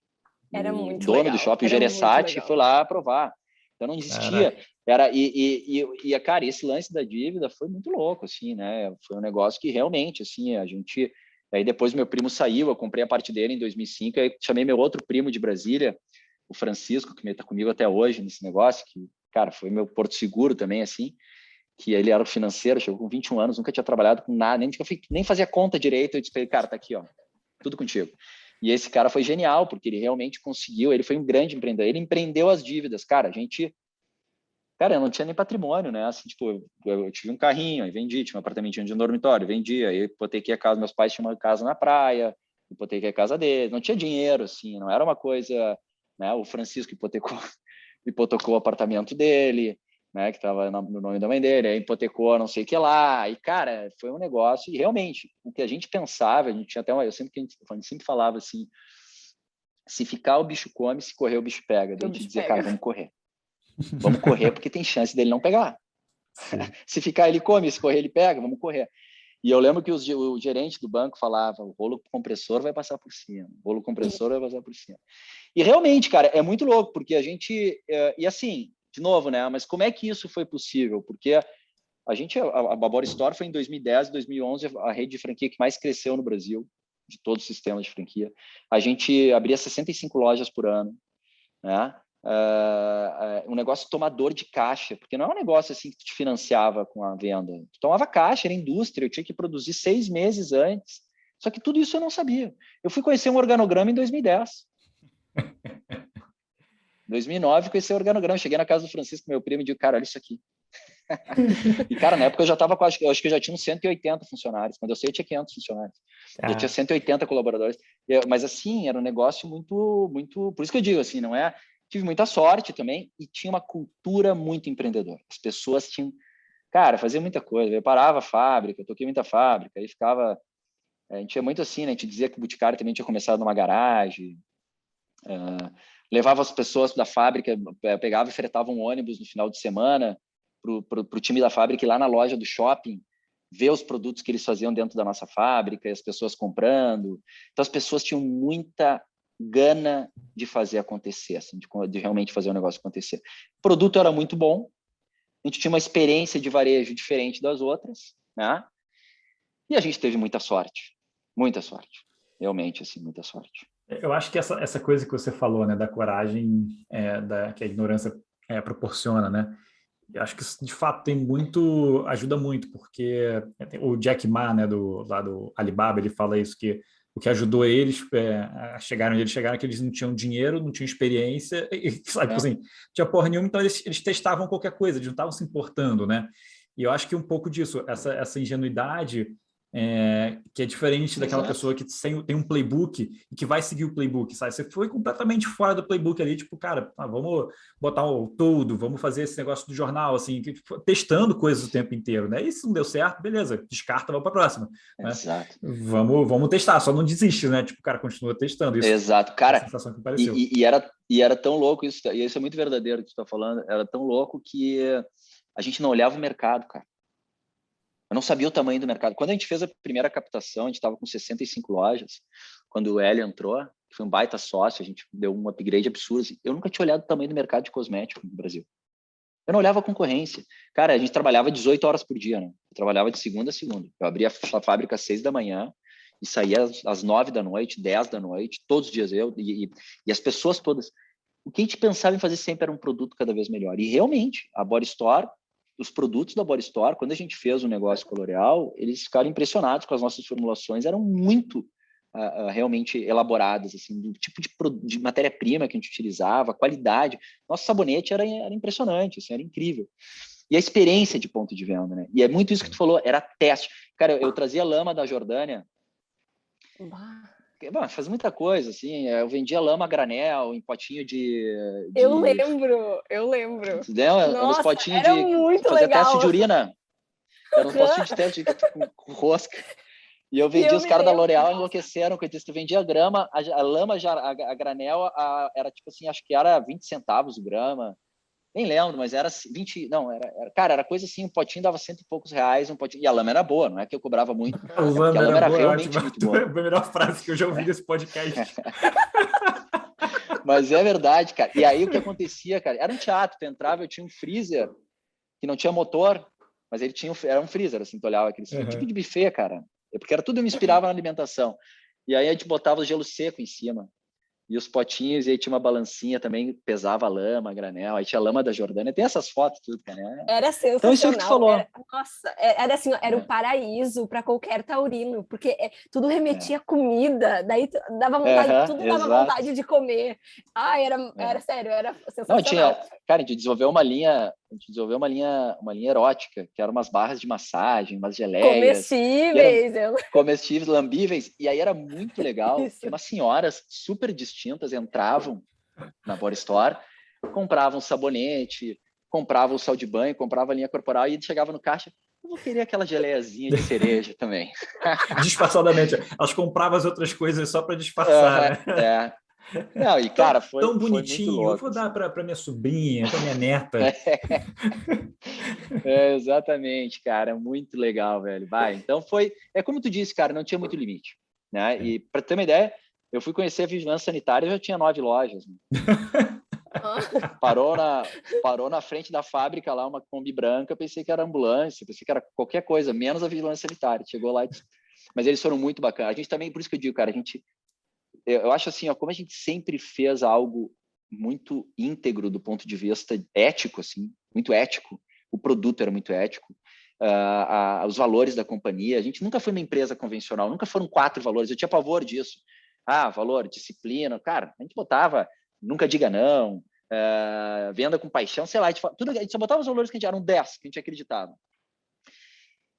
Era muito dono legal. do shopping, o Gereissati, foi lá aprovar. Então não existia. Cara, esse lance da dívida foi muito louco, assim, né? Foi um negócio que realmente, assim, a gente... Aí depois meu primo saiu, eu comprei a parte dele em 2005, aí chamei meu outro primo de Brasília, o Francisco, que está comigo até hoje nesse negócio, que, cara, foi meu porto seguro também, assim, que ele era o financeiro, chegou com 21 anos, nunca tinha trabalhado com nada, nem fazia conta direito. Eu disse para ele, cara, tá aqui, ó, tudo contigo. E esse cara foi genial, porque ele realmente conseguiu, ele foi um grande empreendedor, ele empreendeu as dívidas, cara, eu não tinha nem patrimônio, né, assim, tipo, eu tive um carrinho, aí vendi, tinha um apartamentinho de um dormitório, vendi, aí hipotequei a casa, meus pais tinham uma casa na praia, hipotequei a casa deles, não tinha dinheiro, assim, não era uma coisa, né, o Francisco hipotecou o apartamento dele, né, que estava no nome da mãe dele, aí hipotecou não sei o que lá, e, cara, foi um negócio, e realmente, o que a gente pensava, a gente tinha até a gente sempre falava assim, se ficar o bicho come, se correr o bicho pega, daí a gente dizia, cara, vamos correr porque tem chance dele não pegar. Se ficar ele come, se correr ele pega, vamos correr. E eu lembro que o gerente do banco falava, o rolo compressor vai passar por cima, o rolo compressor vai passar por cima. E realmente, cara, é muito louco, porque a gente, e assim, de novo, né, mas como é que isso foi possível? Porque a Bora Store foi em 2010, 2011, a rede de franquia que mais cresceu no Brasil, de todo o sistema de franquia. A gente abria 65 lojas por ano, né? Um negócio tomador de caixa, porque não é um negócio assim que tu te financiava com a venda. Tu tomava caixa, era indústria, eu tinha que produzir 6 meses antes. Só que tudo isso eu não sabia. Eu fui conhecer um organograma em 2010. 2009, conheci o organograma. Cheguei na casa do Francisco, meu primo, e disse, cara, olha isso aqui. E, cara, na época eu já estava com, acho que eu já tinha uns 180 funcionários. Quando eu sei, eu tinha 500 funcionários. Já tinha 180 colaboradores. Mas, assim, era um negócio muito, muito... Por isso que eu digo, assim, não é... Tive muita sorte também e tinha uma cultura muito empreendedora. As pessoas tinham... Cara, fazia muita coisa. Eu parava a fábrica, eu toquei muita fábrica, aí ficava... A gente é muito assim, né? A gente dizia que o Boticário também tinha começado numa garagem. Levava as pessoas da fábrica, pegava e fretava um ônibus no final de semana para o time da fábrica ir lá na loja do shopping, ver os produtos que eles faziam dentro da nossa fábrica, e as pessoas comprando. Então, as pessoas tinham muita gana de fazer acontecer, assim, de realmente fazer o negócio acontecer. O produto era muito bom, a gente tinha uma experiência de varejo diferente das outras, né? E a gente teve muita sorte, realmente, assim, muita sorte. Eu acho que essa coisa que você falou, né, da coragem, que a ignorância proporciona, né? Eu acho que isso, de fato, ajuda muito, porque o Jack Ma, né, lá do Alibaba, ele fala isso, que o que ajudou eles a chegarem onde eles chegaram é que eles não tinham dinheiro, não tinham experiência, e, sabe, assim, não tinha porra nenhuma, então eles testavam qualquer coisa, eles não estavam se importando, né? E eu acho que um pouco disso, essa ingenuidade, que é diferente daquela pessoa que tem um playbook e que vai seguir o playbook, sabe? Você foi completamente fora do playbook ali, tipo, cara, vamos botar o todo, vamos fazer esse negócio do jornal, assim, testando coisas o tempo inteiro, né? E se não deu certo, beleza, descarta, vamos para a próxima. Né? Exato. Vamos testar, só não desiste, né? Tipo, o cara continua testando. Isso, exato, cara. É a sensação que pareceu. E era tão louco isso, e isso é muito verdadeiro que tu tá falando, era tão louco que a gente não olhava o mercado, cara. Eu não sabia o tamanho do mercado. Quando a gente fez a primeira captação, a gente estava com 65 lojas. Quando o Hélio entrou, que foi um baita sócio, a gente deu um upgrade absurdo. Eu nunca tinha olhado o tamanho do mercado de cosmético no Brasil. Eu não olhava a concorrência. Cara, a gente trabalhava 18 horas por dia, né? Eu trabalhava de segunda a segunda. Eu abria a fábrica às 6 da manhã e saía às 9 da noite, 10 da noite, todos os dias eu e as pessoas todas. O que a gente pensava em fazer sempre era um produto cada vez melhor. E realmente, a Bora Store, os produtos da Bora Store, quando a gente fez o negócio com a L'Oréal, eles ficaram impressionados com as nossas formulações, eram muito realmente elaboradas, assim, do tipo de matéria-prima que a gente utilizava, a qualidade. Nosso sabonete era impressionante, assim, era incrível. E a experiência de ponto de venda, né? E é muito isso que tu falou, era teste. Cara, eu trazia lama da Jordânia. Bom, faz muita coisa, assim. Eu vendia lama a granel em potinho de... Eu lembro. Entendeu? Nossa, potinhos era muito fazer legal. teste de urina. Era um potinho de teste com rosca. E eu vendia, os caras da L'Oréal enlouqueceram com isso. Tu vendia grama, a lama, a granel, era tipo assim, acho que era 20 centavos o grama. Nem lembro, mas era 20, não, cara, era coisa assim, um potinho dava 100 e poucos reais, um potinho, e a lama era boa, não é que eu cobrava muito, a lama era boa, realmente muito boa. É a melhor frase que eu já ouvi desse podcast. Mas é verdade, cara. E aí o que acontecia, cara, era um teatro, tu entrava, eu tinha um freezer que não tinha motor, mas ele tinha era um freezer, assim, tu olhava aquele tipo de buffet, cara. Porque era tudo, eu me inspirava na alimentação. E aí a gente botava o gelo seco em cima. E os potinhos, e aí tinha uma balancinha também, pesava a lama, granel, aí tinha a lama da Jordânia, tem essas fotos tudo, cara, né? Era sensacional. Então isso é o que tu falou. Nossa, era assim, era um paraíso para qualquer taurino, porque tudo remetia a comida, daí dava vontade, tudo dava vontade de comer. Ai, era sério, era sensacional. Não, cara, a gente desenvolveu uma linha erótica, que eram umas barras de massagem, umas geleias. Comestíveis, lambíveis, e aí era muito legal, que umas senhoras super distintas entravam na Body Store, compravam sabonete, compravam sal de banho, compravam a linha corporal e chegava no caixa, eu vou querer aquela geleiazinha de cereja também. Disfarçadamente, elas compravam as outras coisas só para disfarçar, né? Não, e cara, tão bonitinho, foi muito louco, eu vou dar para minha sobrinha, para minha neta. Exatamente, cara, muito legal, velho. Então é como tu disse, cara, não tinha muito limite, né? E para ter uma ideia, eu fui conhecer a vigilância sanitária, já tinha 9 lojas. Né? Parou na frente da fábrica lá, uma Kombi branca, pensei que era ambulância, pensei que era qualquer coisa, menos a vigilância sanitária. Chegou lá, mas eles foram muito bacanas. A gente também, por isso que eu digo, cara, eu acho assim, ó, como a gente sempre fez algo muito íntegro do ponto de vista ético, assim, muito ético, o produto era muito ético, os valores da companhia, a gente nunca foi uma empresa convencional, nunca foram 4 valores, eu tinha pavor disso. Valor, disciplina, cara, a gente botava, nunca diga não, venda com paixão, sei lá, a gente só botava os valores que a gente eram 10, que a gente acreditava.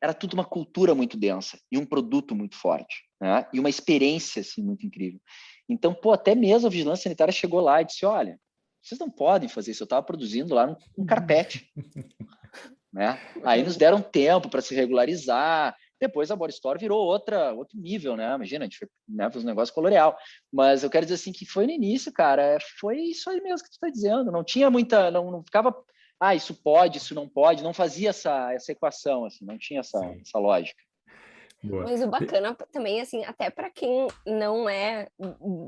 Era tudo uma cultura muito densa e um produto muito forte, né? E uma experiência assim, muito incrível. Então, até mesmo a vigilância sanitária chegou lá e disse, olha, vocês não podem fazer isso, eu estava produzindo lá um carpete. Né? Aí nos deram tempo para se regularizar, depois a Body Store virou outro nível, né? Imagina, a gente fez um negócio com a L'Oréal, mas eu quero dizer assim que foi no início, cara, foi isso aí mesmo que tu está dizendo, não tinha muita, não ficava, isso pode, isso não pode, não fazia essa equação, assim, não tinha essa lógica. Boa. Mas o bacana também, assim, até para quem não é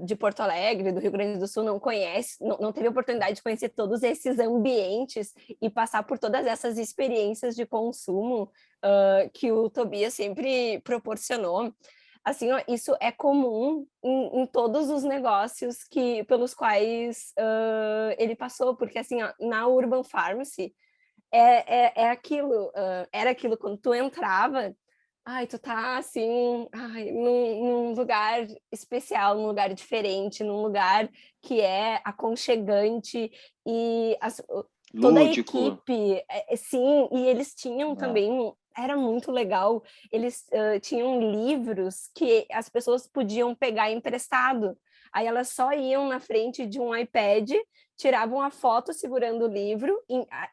de Porto Alegre, do Rio Grande do Sul, não conhece, não teve oportunidade de conhecer todos esses ambientes e passar por todas essas experiências de consumo que o Tobias sempre proporcionou. Assim, ó, isso é comum em todos os negócios pelos quais ele passou, porque assim, ó, na Urban Pharmacy era aquilo quando tu entrava. Tu tá assim, num lugar especial, num lugar diferente, num lugar que é aconchegante e toda a equipe, sim, e eles tinham também, era muito legal, eles tinham livros que as pessoas podiam pegar emprestado, aí elas só iam na frente de um iPad, tiravam a foto segurando o livro,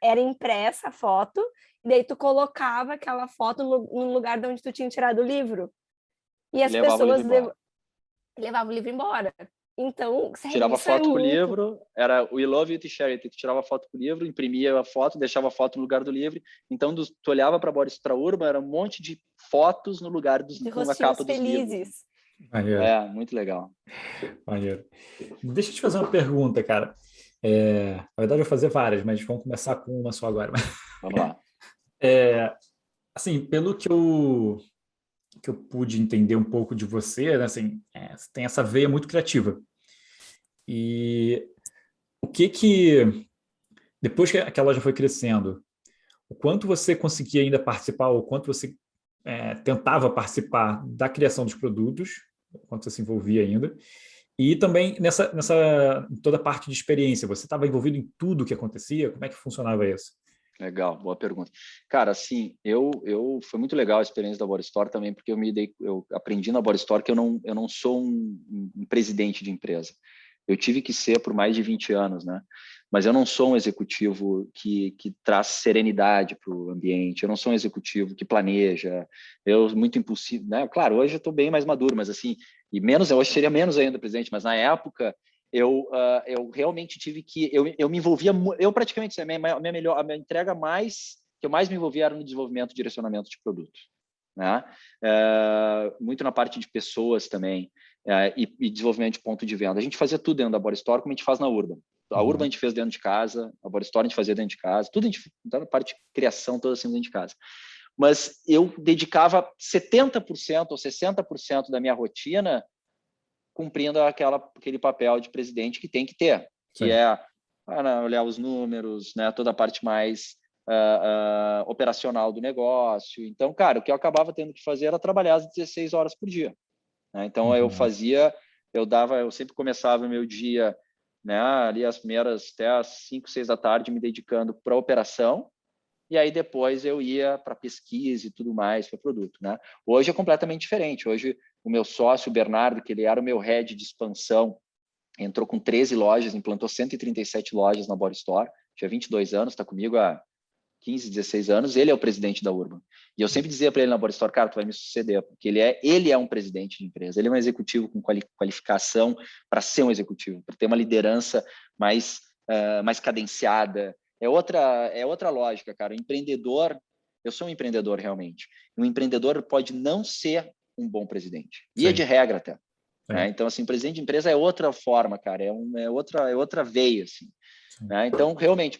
era impressa a foto, e daí tu colocava aquela foto no lugar de onde tu tinha tirado o livro. E as pessoas levavam o livro embora. Então, sério, tirava isso foto com o livro, era We Love You to Share It, tu tirava foto com o livro, imprimia a foto, deixava a foto no lugar do livro. Então, tu olhava para a Body Store Urban, era um monte de fotos no lugar com a capa dos livros. Maneiro. Muito legal. Maneiro. Deixa eu te fazer uma pergunta, cara. Na verdade, eu vou fazer várias, mas vamos começar com uma só agora. Vamos lá. Assim, pelo que eu pude entender um pouco de você, né, assim, você tem essa veia muito criativa. E o que depois que aquela loja foi crescendo, o quanto você conseguia ainda participar, ou o quanto você tentava participar da criação dos produtos, o quanto você se envolvia ainda, e também nessa toda a parte de experiência, você estava envolvido em tudo o que acontecia? Como é que funcionava isso? Legal, boa pergunta. Cara, assim, foi muito legal a experiência da Body Store também, porque eu aprendi na Body Store que eu não sou um presidente de empresa. Eu tive que ser por mais de 20 anos, né? Mas eu não sou um executivo que traz serenidade para o ambiente, eu não sou um executivo que planeja, muito impulsivo, né? Claro, hoje eu estou bem mais maduro, mas assim, hoje seria menos ainda presidente, mas na época eu realmente tive que, eu me envolvia, eu praticamente, a minha entrega que eu mais me envolvia era no desenvolvimento e direcionamento de produtos, né? Muito na parte de pessoas também, e desenvolvimento de ponto de venda. A gente fazia tudo dentro da Bora Store, como a gente faz na Urban. A Urban a gente fez dentro de casa, a Bora Store a gente fazia dentro de casa, tudo a gente, toda a parte de criação toda assim dentro de casa. Mas eu dedicava 70% ou 60% da minha rotina cumprindo aquele papel de presidente que tem que ter, que é olhar os números, né, toda a parte mais operacional do negócio. Então, cara, o que eu acabava tendo que fazer era trabalhar às 16 horas por dia. Né? Então, eu sempre começava o meu dia, né, ali as primeiras até às 5, 6 da tarde, me dedicando para a operação, e aí depois eu ia para pesquisa e tudo mais, para produto. Né? Hoje é completamente diferente. Hoje, o meu sócio, o Bernardo, que ele era o meu head de expansão, entrou com 13 lojas, implantou 137 lojas na Bora Store, tinha 22 anos, está comigo há 15, 16 anos, ele é o presidente da Urban. E eu sempre dizia para ele na Bora Store, cara, tu vai me suceder, porque ele é um presidente de empresa, ele é um executivo com qualificação para ser um executivo, para ter uma liderança mais cadenciada. É outra lógica, cara. O empreendedor, eu sou um empreendedor realmente. Um empreendedor pode não ser um bom presidente. E é de regra até. Né? Então, assim, presidente de empresa é outra forma, cara. É outra veia, assim. Né? Então, realmente,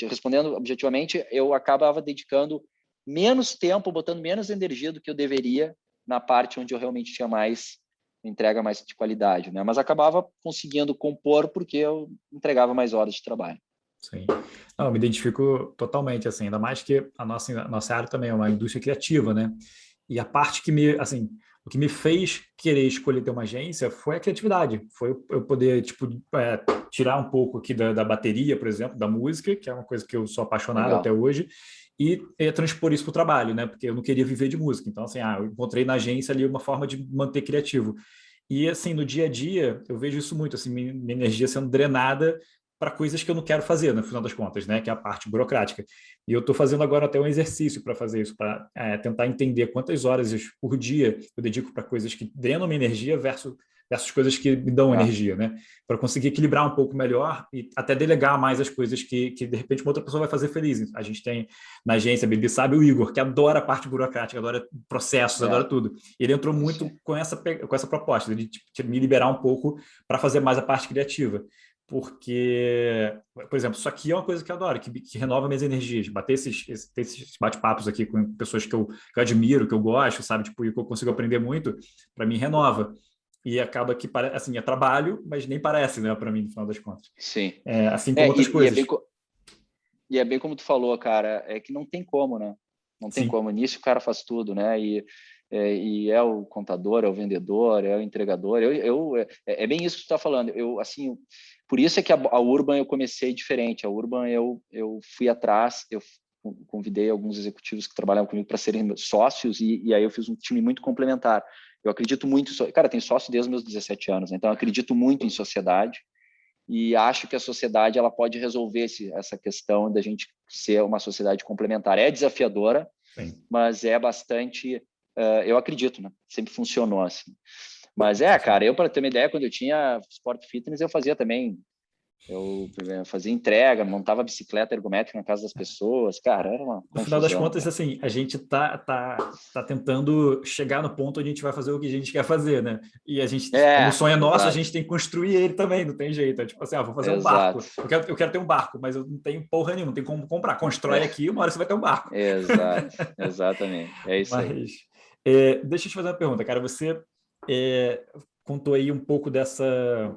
respondendo objetivamente, eu acabava dedicando menos tempo, botando menos energia do que eu deveria na parte onde eu realmente tinha mais entrega mais de qualidade, né? Mas acabava conseguindo compor porque eu entregava mais horas de trabalho. Sim. Não, eu me identifico totalmente, assim, ainda mais que a nossa área também é uma indústria criativa, né? E a parte o que me fez querer escolher ter uma agência foi a criatividade, foi eu poder, tipo, tirar um pouco aqui da bateria, por exemplo, da música, que é uma coisa que eu sou apaixonado Legal. até hoje, e transpor isso para o trabalho, né? Porque eu não queria viver de música. Então, assim, eu encontrei na agência ali uma forma de manter criativo. E, assim, no dia a dia, eu vejo isso muito, assim, minha energia sendo drenada para coisas que eu não quero fazer, no final das contas, né? Que é a parte burocrática. E eu estou fazendo agora até um exercício para fazer isso, para tentar entender quantas horas por dia eu dedico para coisas que drenam minha energia versus coisas que me dão energia, né? Para conseguir equilibrar um pouco melhor e até delegar mais as coisas que de repente uma outra pessoa vai fazer feliz. A gente tem na agência, a Bibi sabe, o Igor, que adora a parte burocrática, adora processos, adora tudo. Ele entrou muito com essa proposta, de me liberar um pouco para fazer mais a parte criativa. Porque, por exemplo, isso aqui é uma coisa que eu adoro, que renova minhas energias. Bater esses bate-papos aqui com pessoas que eu admiro, que eu gosto, sabe? Tipo, e que eu consigo aprender muito, para mim renova. E acaba que, assim, é trabalho, mas nem parece, né, para mim, no final das contas. Sim. Assim como outras coisas. E é bem como tu falou, cara, é que não tem como, né? Não tem como. Nisso o cara faz tudo, né? E é o contador, é o vendedor, é o entregador. É bem isso que tu está falando. Assim, por isso é que a Urban eu comecei diferente. A Urban eu fui atrás, eu convidei alguns executivos que trabalhavam comigo para serem sócios e aí eu fiz um time muito complementar. Eu acredito muito, cara, tenho sócio desde os meus 17 anos, então eu acredito muito em sociedade e acho que a sociedade ela pode resolver essa questão da gente ser uma sociedade complementar. É desafiadora, mas é bastante, eu acredito, né? Sempre funcionou assim. Mas cara, eu para ter uma ideia, quando eu tinha Sport Fitness, eu fazia também, eu fazia entrega, montava bicicleta ergométrica na casa das pessoas, cara, era uma confusão. No final das contas, cara. assim, a gente tá tentando chegar no ponto onde a gente vai fazer o que a gente quer fazer, né? E a gente, como o sonho é nosso, a gente tem que construir ele também, não tem jeito. É tipo assim, vou fazer um barco. Eu quero ter um barco, mas eu não tenho porra nenhuma, não tem como comprar. Constrói aqui, uma hora você vai ter um barco. Exato, exatamente. É isso aí. Mas, deixa eu te fazer uma pergunta, cara. Você contou aí um pouco dessa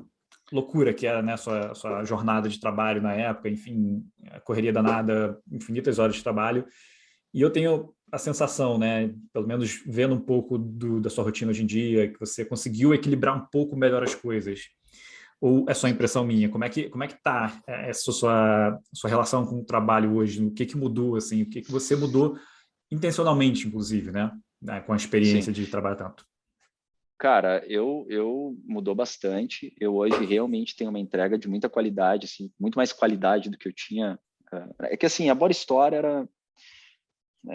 loucura que era, né, sua jornada de trabalho na época, enfim, a correria danada, infinitas horas de trabalho. E eu tenho a sensação, né, pelo menos vendo um pouco da sua rotina hoje em dia, que você conseguiu equilibrar um pouco melhor as coisas. Ou é só impressão minha? Como é que tá essa sua relação com o trabalho hoje? O que mudou, assim? O que você mudou intencionalmente, inclusive, né, com a experiência de trabalhar tanto? Cara, eu mudou bastante. Eu hoje realmente tenho uma entrega de muita qualidade, assim, muito mais qualidade do que eu tinha. É que assim, a Bora Store era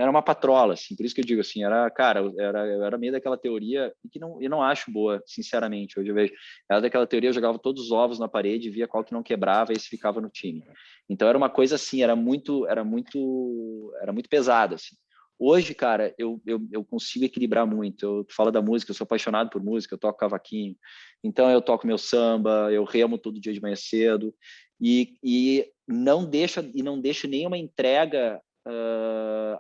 uma patrola, assim, por isso que eu digo assim, eu era meio daquela teoria que eu não acho boa, sinceramente. Hoje eu vejo, era daquela teoria, eu jogava todos os ovos na parede, via qual que não quebrava e esse ficava no time. Então era uma coisa assim, era muito pesada, assim. Hoje, cara, eu consigo equilibrar muito. Eu falo da música, eu sou apaixonado por música, eu toco cavaquinho, então eu toco meu samba, eu remo todo dia de manhã cedo e não deixo nenhuma entrega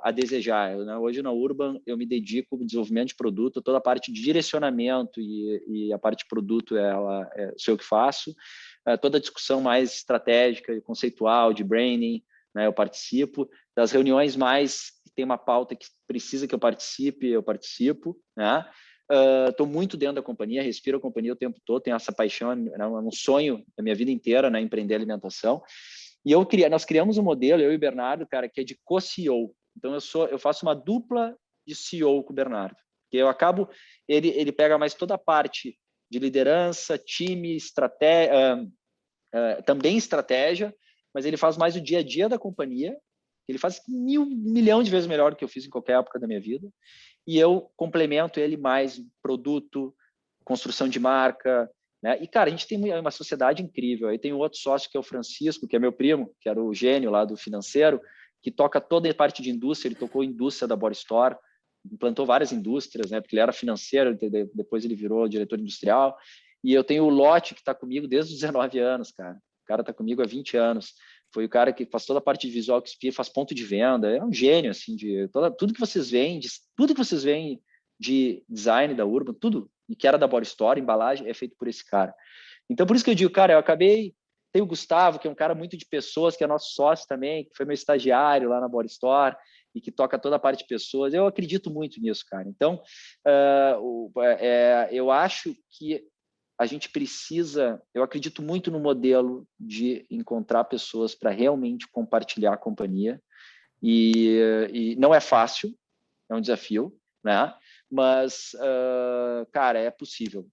a desejar. Né? Hoje na Urban eu me dedico ao desenvolvimento de produto, toda a parte de direcionamento e a parte de produto sou eu que faço. Toda a discussão mais estratégica e conceitual de branding, né, eu participo. Das reuniões mais que tem uma pauta que precisa que eu participo, né? Estou muito dentro da companhia, respiro a companhia o tempo todo, tenho essa paixão, é um sonho da minha vida inteira, né, empreender alimentação. E nós criamos um modelo, eu e o Bernardo, cara, que é de co-CEO. Então eu faço uma dupla de CEO com o Bernardo, que eu acabo, ele pega mais toda a parte de liderança, time, estratégia, também estratégia, mas ele faz mais o dia a dia da companhia. Ele faz 1.000.000 de vezes melhor do que eu fiz em qualquer época da minha vida. E eu complemento ele mais produto, construção de marca, né? E, cara, a gente tem uma sociedade incrível. Aí tem um outro sócio que é o Francisco, que é meu primo, que era o gênio lá do financeiro, que toca toda a parte de indústria. Ele tocou a indústria da Body Store, implantou várias indústrias, né? Porque ele era financeiro, depois ele virou diretor industrial. E eu tenho o Lote, que está comigo desde os 19 anos, cara. O cara está comigo há 20 anos. Foi o cara que faz toda a parte de visual que espia, faz ponto de venda. É um gênio, assim, tudo que vocês veem, de design da Urban, tudo, e que era da Body Store, embalagem, é feito por esse cara. Então, por isso que eu digo, cara, tem o Gustavo, que é um cara muito de pessoas, que é nosso sócio também, que foi meu estagiário lá na Body Store, e que toca toda a parte de pessoas. Eu acredito muito nisso, cara. Então, eu acho que a gente precisa, eu acredito muito no modelo de encontrar pessoas para realmente compartilhar a companhia, e não é fácil, é um desafio, né? Mas, cara, é possível.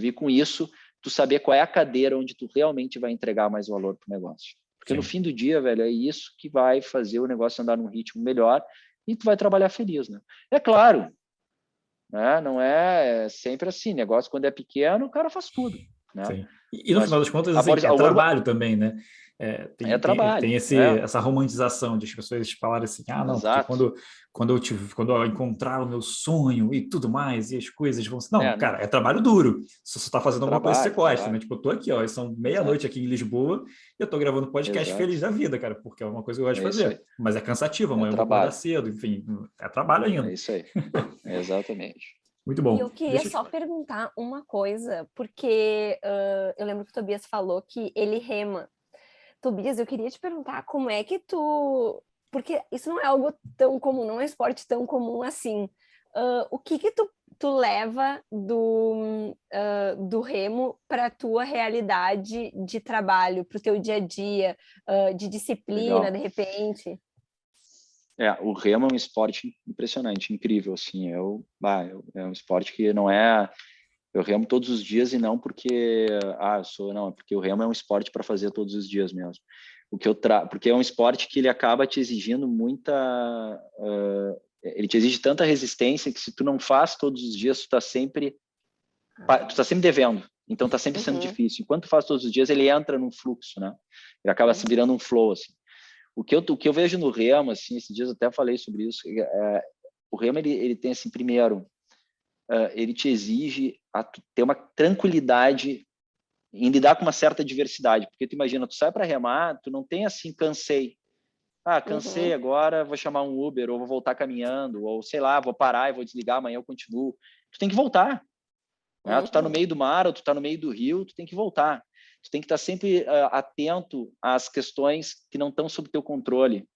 E com isso, tu saber qual é a cadeira onde tu realmente vai entregar mais valor para o negócio. Porque no fim do dia, velho, é isso que vai fazer o negócio andar num ritmo melhor e tu vai trabalhar feliz, né? É claro, né? Não é sempre assim. Negócio, quando é pequeno, o cara faz tudo, né? Sim. E no final das contas, assim, a trabalho também, né? é trabalho. Essa romantização de as pessoas falarem assim, não, porque Exato. quando eu encontrar o meu sonho e tudo mais, e as coisas vão... Não, cara, Não. é trabalho duro. Se você está fazendo alguma coisa que você gosta, né? Trabalho. Tipo, eu tô aqui, ó, são meia-noite aqui em Lisboa, e eu tô gravando podcast feliz Exato. da vida, cara, porque é uma coisa que eu gosto de É isso aí. fazer. Mas é cansativo, É amanhã eu vou acordar trabalho. cedo, enfim, é trabalho ainda. É isso aí. Exatamente. Muito E bom. eu queria só perguntar uma coisa, porque eu lembro que o Tobias falou que ele rema. Tobias, eu queria te perguntar como é que tu... Porque isso não é algo tão comum, não é um esporte tão comum assim. O que tu leva do remo para a tua realidade de trabalho, para o teu dia a dia, de disciplina, Legal. de repente? O remo é um esporte impressionante, incrível, assim. É um esporte que não é... Eu remo todos os dias e não porque... Não, é porque o remo é um esporte para fazer todos os dias mesmo. Porque é um esporte que ele acaba te exigindo muita... ele te exige tanta resistência que se tu não faz todos os dias, tu tá sempre devendo. Então tá sempre sendo difícil. Enquanto tu faz todos os dias, ele entra num fluxo, né? Ele acaba se virando um flow, assim. O que eu vejo no remo, assim, esses dias eu até falei sobre isso, o remo, ele tem, assim, primeiro, ele te exige ter uma tranquilidade em lidar com uma certa diversidade, porque tu imagina, tu sai para remar, tu não tem assim, cansei. Cansei agora, vou chamar um Uber, ou vou voltar caminhando, ou sei lá, vou parar e vou desligar, amanhã eu continuo. Tu tem que voltar. Né? Tu tá no meio do mar, ou tu tá no meio do rio, tu tem que voltar. Tu tem que estar sempre atento às questões que não estão sob teu controle.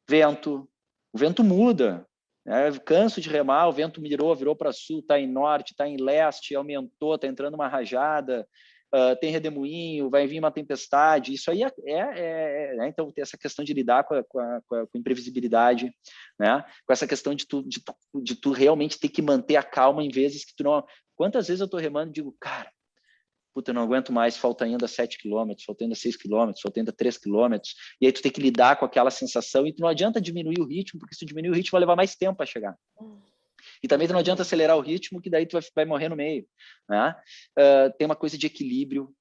O vento muda. Né? Canso de remar, o vento virou para sul, está em norte, está em leste, aumentou, está entrando uma rajada, tem redemoinho, vai vir uma tempestade. Isso aí né? Então tem essa questão de lidar com a imprevisibilidade, né? Com essa questão de tu realmente ter que manter a calma em vezes que tu não... Quantas vezes eu estou remando e digo, cara, puta, eu não aguento mais, falta ainda 7 quilômetros, falta ainda 6 quilômetros, falta ainda 3 quilômetros, e aí tu tem que lidar com aquela sensação, e tu não adianta diminuir o ritmo, porque se tu diminuir o ritmo vai levar mais tempo para chegar. E também tu não adianta acelerar o ritmo, que daí tu vai morrer no meio. Né? Tem uma coisa de equilíbrio,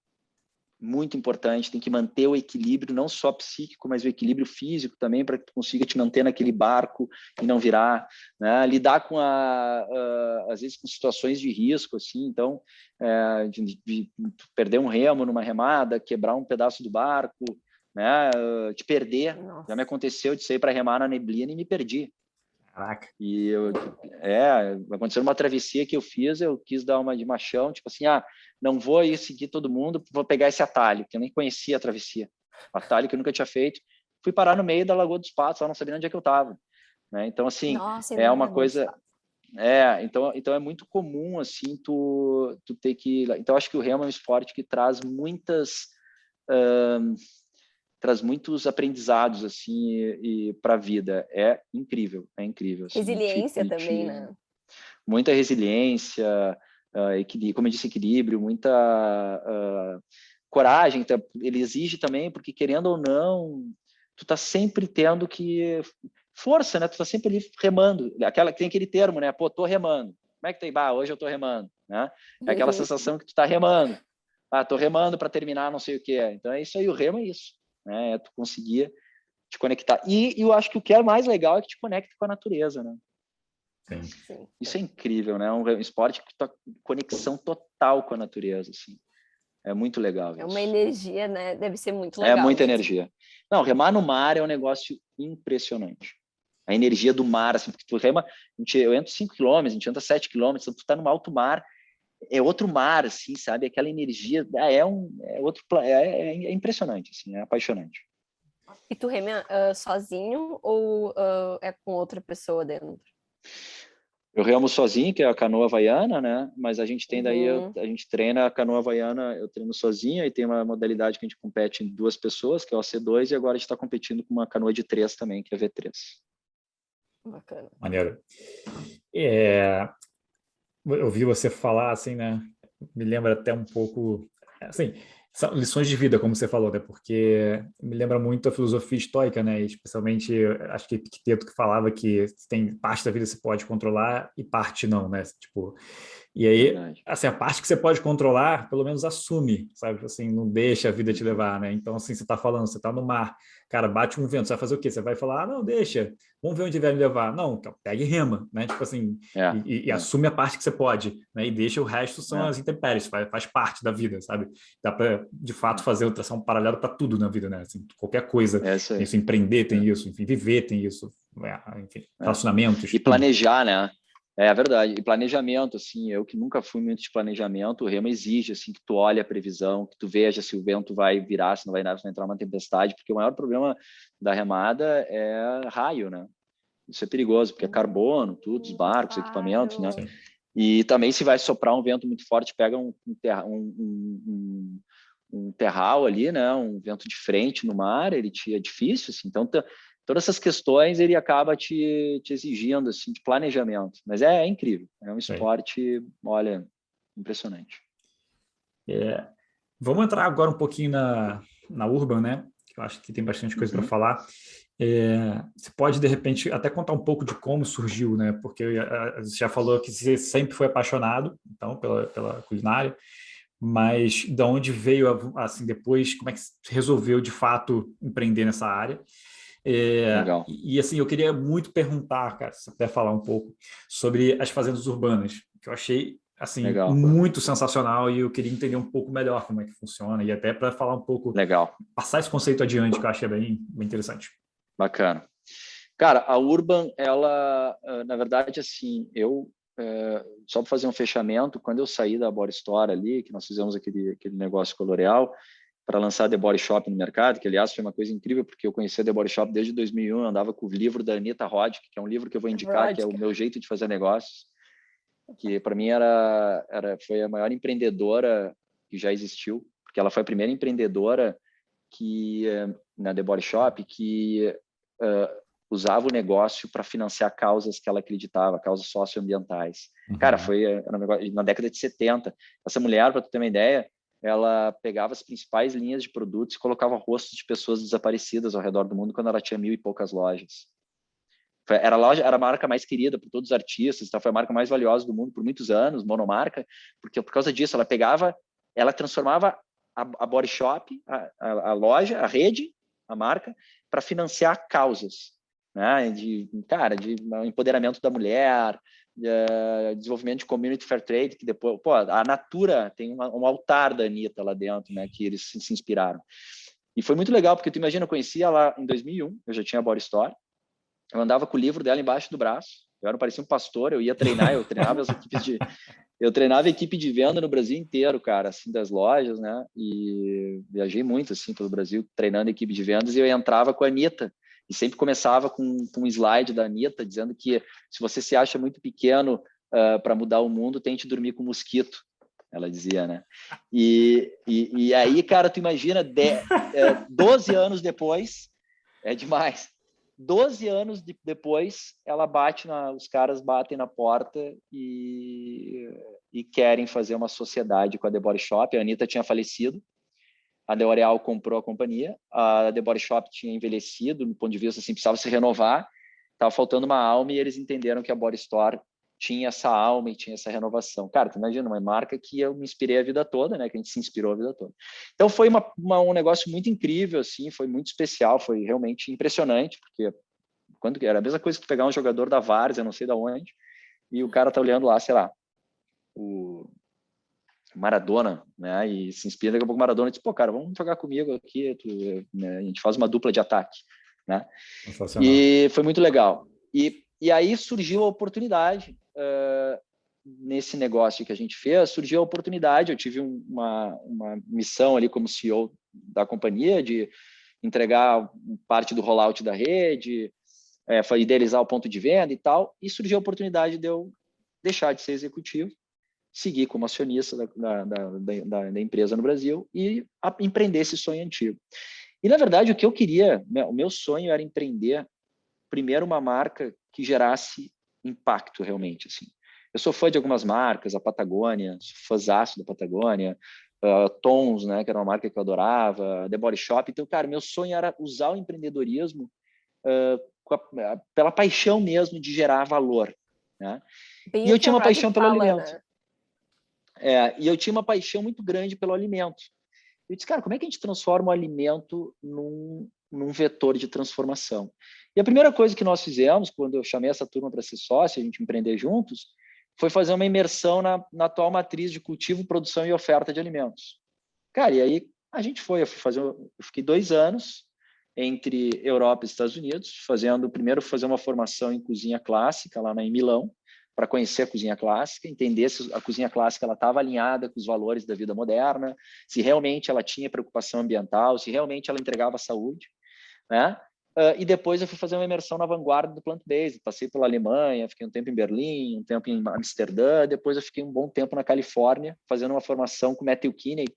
muito importante, tem que manter o equilíbrio, não só psíquico, mas o equilíbrio físico também, para que tu consiga te manter naquele barco e não virar, né? Lidar com, às vezes, com situações de risco, assim, então, de perder um remo numa remada, quebrar um pedaço do barco, né? De perder. Nossa. Já me aconteceu de sair para remar na neblina e me perdi. Caraca. E aconteceu uma travessia que eu fiz, eu quis dar uma de machão, tipo assim, não vou ir seguir todo mundo, vou pegar esse atalho, que eu nem conhecia a travessia. Atalho que eu nunca tinha feito. Fui parar no meio da Lagoa dos Patos, lá não sabia onde é que eu estava. Né? Então, assim, Nossa, é uma coisa... Então é muito comum, assim, tu ter que... Então, acho que o remo é um esporte que traz muitos aprendizados assim e para a vida. É incrível assim, resiliência também, né? Muita resiliência, como eu disse, equilíbrio, muita coragem. Ele exige também, porque querendo ou não, tu tá sempre tendo que força, né? Tu tá sempre ali remando. Tem aquele termo, né? Pô, tô remando. Como é que tá aí? Hoje eu tô remando, né? É aquela sensação que tu tá remando. Tô remando para terminar não sei o que. Então é isso aí, o remo é isso. Né? Tu conseguir te conectar. E eu acho que o que é mais legal é que te conecta com a natureza, né? Sim. Isso é incrível, né? Um esporte que tá conexão total com a natureza, assim. É muito legal isso. É uma energia, né? Deve ser muito É legal. muita mesmo. energia. Não, remar no mar é um negócio impressionante. A energia do mar, assim, porque tu rema, eu entro 5 km, a gente anda 7 km, então tu tá no alto mar, é outro mar, assim, sabe? Aquela energia é impressionante, assim, é apaixonante. E tu rema sozinho ou é com outra pessoa dentro? Eu remo sozinho, que é a canoa havaiana, né? Mas a gente tem daí, a gente treina a canoa havaiana, eu treino sozinho, e tem uma modalidade que a gente compete em 2 pessoas, que é o AC2, e agora a gente está competindo com uma canoa de 3 também, que é V3. Bacana. Maneiro. Eu ouvi você falar, assim, né? Me lembra até um pouco, assim, são lições de vida, como você falou, né? Porque me lembra muito a filosofia estoica, né? E especialmente, acho que Epicteto que falava que tem parte da vida que você pode controlar e parte não, né? Tipo, e aí, Verdade. assim, a parte que você pode controlar, pelo menos assume, sabe? Assim, não deixa a vida te levar, né? Então, assim, você tá falando, você tá no mar, cara, bate um vento, você vai fazer o quê? Você vai falar, não, deixa, vamos ver onde vai me levar. Não, pega e rema, né? Tipo assim, e assume a parte que você pode, né? E deixa o resto são as intempéries, faz parte da vida, sabe? Dá para, de fato, fazer traçar um paralelo para tudo na vida, né? Assim, qualquer coisa, tem isso, empreender tem isso, enfim, viver tem isso, enfim, relacionamentos. E planejar, né? É verdade. E planejamento, assim, eu que nunca fui muito de planejamento, o remo exige, assim, que tu olhe a previsão, que tu veja se o vento vai virar, se não vai entrar uma tempestade, porque o maior problema da remada é raio, né? Isso é perigoso, porque é carbono, tudo, os barcos, equipamentos, né? Sim. E também se vai soprar um vento muito forte, pega um terral ali, né? Um vento de frente no mar, é difícil, assim. Então, todas essas questões ele acaba te exigindo assim de planejamento, mas é incrível, é um esporte, olha, impressionante. Vamos entrar agora um pouquinho na Urban, né? Eu acho que tem bastante coisa para falar. Você pode, de repente, até contar um pouco de como surgiu, né? Porque você já falou que você sempre foi apaixonado, então, pela culinária, mas de onde veio, assim, depois, como é que você resolveu, de fato, empreender nessa área? Legal. E, assim, eu queria muito perguntar, cara, se você puder falar um pouco sobre as fazendas urbanas, que eu achei, assim, Legal. muito sensacional e eu queria entender um pouco melhor como é que funciona e até para falar um pouco, legal, passar esse conceito adiante, que eu achei bem interessante. Bacana. Cara, a Urban, ela, na verdade, assim, só para fazer um fechamento, quando eu saí da Body Store ali, que nós fizemos aquele negócio com a L'Oréal, para lançar a The Body Shop no mercado, que, aliás, foi uma coisa incrível, porque eu conheci a The Body Shop desde 2001, eu andava com o livro da Anitta Roddick, que é um livro que eu vou indicar, que é o meu jeito de fazer negócios, que para mim foi a maior empreendedora que já existiu, porque ela foi a primeira empreendedora na The Body Shop que usava o negócio para financiar causas que ela acreditava, causas socioambientais. Cara, era um negócio, na década de 70. Essa mulher, para tu ter uma ideia, ela pegava as principais linhas de produtos e colocava rostos de pessoas desaparecidas ao redor do mundo quando ela tinha 1.000 e poucas lojas. Era a marca mais querida por todos os artistas, então foi a marca mais valiosa do mundo por muitos anos, monomarca, porque por causa disso ela transformava a Body Shop, a loja, a rede, a marca, para financiar causas, né? De empoderamento da mulher, desenvolvimento de community fair trade, que depois, a Natura tem um altar da Anitta lá dentro, né? Que eles se inspiraram. E foi muito legal, porque tu imagina, eu conhecia ela em 2001, eu já tinha a Body Store, eu andava com o livro dela embaixo do braço, eu parecia um pastor, eu ia treinar, eu treinava a equipe de venda no Brasil inteiro, cara, assim, das lojas, né? E viajei muito, assim, pelo Brasil, treinando a equipe de vendas, e eu entrava com a Anitta, e sempre começava com um slide da Anitta, dizendo que se você se acha muito pequeno para mudar o mundo, tente dormir com mosquito, ela dizia, né? E aí, cara, tu imagina, 12 anos depois, é demais, 12 anos depois, os caras batem na porta e querem fazer uma sociedade com a The Body Shop. A Anitta tinha falecido, a L'Oréal comprou a companhia, a The Body Shop tinha envelhecido, do ponto de vista assim, precisava se renovar, estava faltando uma alma, e eles entenderam que a Body Store tinha essa alma e tinha essa renovação. Cara, tu imagina, uma marca que eu me inspirei a vida toda, né? Que a gente se inspirou a vida toda. Então foi um negócio muito incrível, assim, foi muito especial, foi realmente impressionante, porque quando era a mesma coisa que pegar um jogador da Várzea, não sei de onde, e o cara tá olhando lá, sei lá, o Maradona, né? E se inspira, daqui a pouco o Maradona diz, pô, cara, vamos jogar comigo aqui, né? A gente faz uma dupla de ataque, né? E foi muito legal. E aí surgiu a oportunidade, nesse negócio que a gente fez, surgiu a oportunidade, eu tive uma missão ali como CEO da companhia, de entregar parte do rollout da rede, idealizar o ponto de venda e tal, e surgiu a oportunidade de eu deixar de ser executivo, seguir como acionista da empresa no Brasil e empreender esse sonho antigo. E, na verdade, o que eu queria, o meu sonho era empreender, primeiro, uma marca que gerasse impacto realmente, assim. Eu sou fã de algumas marcas, a Patagônia, sou fãzaço da Patagônia, Tons, né, que era uma marca que eu adorava, The Body Shop. Então, cara, meu sonho era usar o empreendedorismo pela paixão mesmo de gerar valor, né? Bem, e eu tinha uma paixão pelo alimento. Né? E eu tinha uma paixão muito grande pelo alimento. Eu disse, cara, como é que a gente transforma o alimento num vetor de transformação? E a primeira coisa que nós fizemos, quando eu chamei essa turma para ser sócio, a gente empreender juntos, foi fazer uma imersão na atual matriz de cultivo, produção e oferta de alimentos. Cara, e aí a gente eu fiquei 2 anos entre Europa e Estados Unidos, primeiro fazer uma formação em cozinha clássica lá em Milão, para conhecer a cozinha clássica, entender se a cozinha clássica estava alinhada com os valores da vida moderna, se realmente ela tinha preocupação ambiental, se realmente ela entregava saúde, né? E depois eu fui fazer uma imersão na vanguarda do plant-based, passei pela Alemanha, fiquei um tempo em Berlim, um tempo em Amsterdã, depois eu fiquei um bom tempo na Califórnia, fazendo uma formação com Matthew Kinney,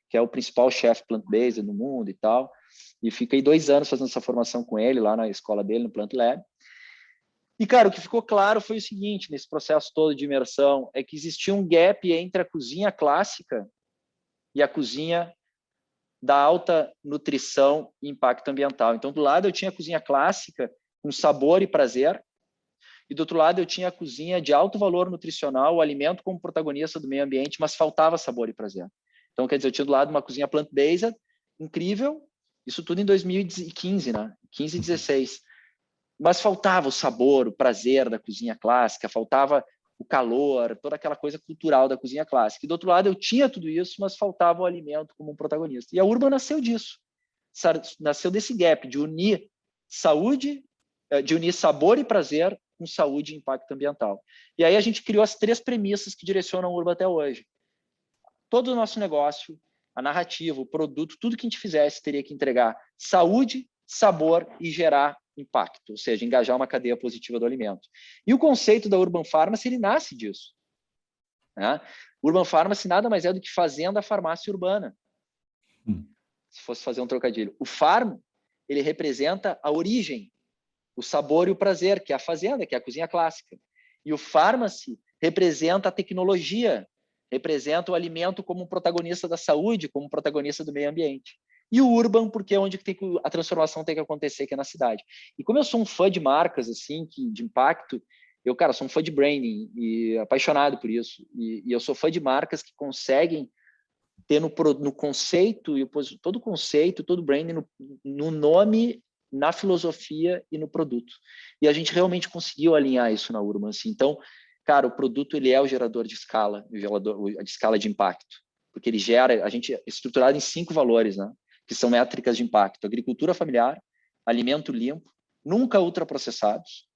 que é o principal chefe plant-based do mundo e tal, e fiquei 2 anos fazendo essa formação com ele, lá na escola dele, no Plant Lab. E, cara, o que ficou claro foi o seguinte, nesse processo todo de imersão, é que existia um gap entre a cozinha clássica e a cozinha da alta nutrição e impacto ambiental. Então, do lado eu tinha a cozinha clássica com sabor e prazer, e do outro lado eu tinha a cozinha de alto valor nutricional, o alimento como protagonista do meio ambiente, mas faltava sabor e prazer. Então, quer dizer, eu tinha do lado uma cozinha plant-based, incrível, isso tudo em 2015, né? 15 e 16. Mas faltava o sabor, o prazer da cozinha clássica, faltava o calor, toda aquela coisa cultural da cozinha clássica. E do outro lado eu tinha tudo isso, mas faltava o alimento como um protagonista. E a Urban nasceu disso. Nasceu desse gap de unir saúde, de unir sabor e prazer com saúde e impacto ambiental. E aí a gente criou as 3 premissas que direcionam a Urban até hoje. Todo o nosso negócio, a narrativa, o produto, tudo que a gente fizesse teria que entregar saúde, sabor e gerar impacto, ou seja, engajar uma cadeia positiva do alimento. E o conceito da Urban Pharmacy, ele nasce disso, né? Urban Pharmacy nada mais é do que fazenda farmácia urbana. Se fosse fazer um trocadilho. O farm, ele representa a origem, o sabor e o prazer, que é a fazenda, que é a cozinha clássica. E o pharmacy representa a tecnologia, representa o alimento como protagonista da saúde, como protagonista do meio ambiente. E o urban, porque é onde a transformação tem que acontecer, que é na cidade. E como eu sou um fã de marcas, assim, de impacto, eu, cara, sou um fã de branding e apaixonado por isso. E eu sou fã de marcas que conseguem ter no conceito, e todo o conceito, todo o branding no nome, na filosofia e no produto. E a gente realmente conseguiu alinhar isso na Urban. Assim. Então, cara, o produto ele é o gerador de escala, de escala de impacto, porque ele gera, a gente é estruturado em 5 valores, né? Que são métricas de impacto: agricultura familiar, alimento limpo, nunca ultraprocessados,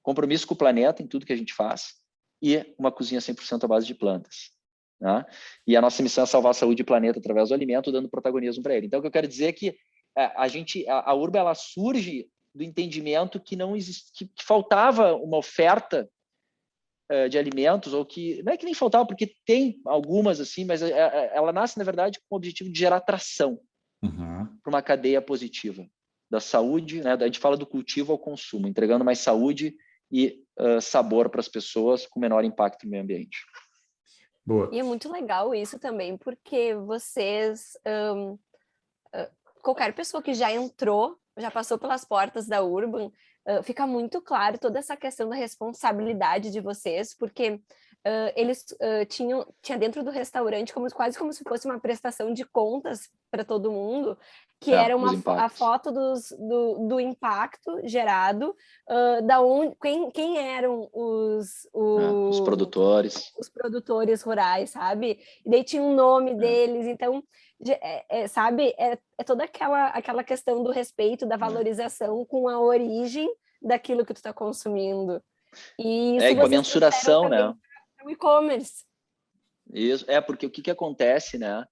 compromisso com o planeta em tudo que a gente faz e uma cozinha 100% à base de plantas. Né? E a nossa missão é salvar a saúde e o planeta através do alimento, dando protagonismo para ele. Então, o que eu quero dizer é que a Urban ela surge do entendimento que não existe, que faltava uma oferta de alimentos, ou que não é que nem faltava, porque tem algumas assim, mas ela nasce na verdade com o objetivo de gerar tração para uma cadeia positiva da saúde, né? A gente fala do cultivo ao consumo, entregando mais saúde e sabor para as pessoas com menor impacto no meio ambiente. Boa. E é muito legal isso também, porque vocês, qualquer pessoa que já entrou, já passou pelas portas da Urban, fica muito claro toda essa questão da responsabilidade de vocês, porque eles tinha dentro do restaurante quase como se fosse uma prestação de contas para todo mundo, que era a foto do impacto gerado, da onde, quem eram os produtores rurais, sabe? E daí tinha um nome deles, então sabe, é toda aquela questão do respeito, da valorização com a origem daquilo que tu está consumindo. E isso com a mensuração, né? O e-commerce. Isso, porque o que acontece, né?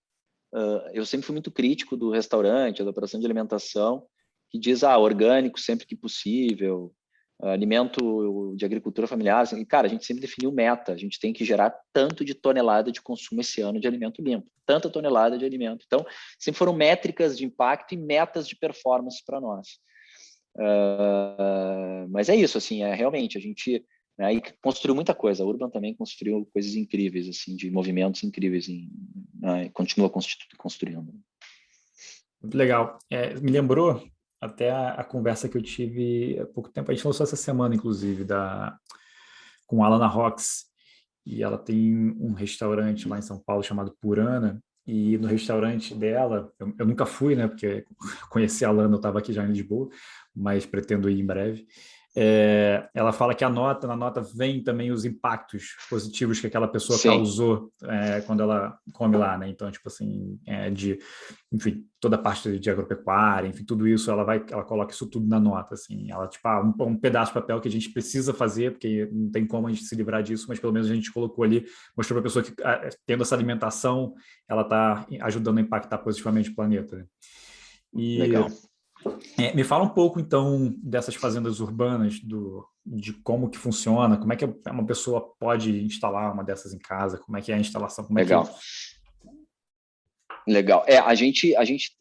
Eu sempre fui muito crítico do restaurante, da operação de alimentação, que diz, orgânico sempre que possível, alimento de agricultura familiar. Assim, cara, a gente sempre definiu meta, a gente tem que gerar tanto de tonelada de consumo esse ano de alimento limpo, tanta tonelada de alimento. Então, sempre foram métricas de impacto e metas de performance para nós. Mas é isso, assim, realmente, a gente aí construiu muita coisa. A Urban também construiu coisas incríveis, assim, de movimentos incríveis, continua construindo. Muito legal. Me lembrou até a conversa que eu tive há pouco tempo. A gente lançou essa semana, inclusive, com a Alana Rox. E ela tem um restaurante lá em São Paulo chamado Purana. E no restaurante dela, eu nunca fui, né? Porque conheci a Alana, eu estava aqui já em Lisboa, mas pretendo ir em breve. Ela fala que na nota vem também os impactos positivos que aquela pessoa causou quando ela come lá, né? Então, tipo assim, enfim, toda a parte de agropecuária, enfim, tudo isso, ela coloca isso tudo na nota, assim. Ela, tipo, um pedaço de papel que a gente precisa fazer, porque não tem como a gente se livrar disso, mas pelo menos a gente colocou ali, mostrou para a pessoa que, tendo essa alimentação, ela está ajudando a impactar positivamente o planeta, né? Legal. Me fala um pouco, então, dessas fazendas urbanas, de como que funciona, como é que uma pessoa pode instalar uma dessas em casa, como é que é a instalação, Legal. Legal.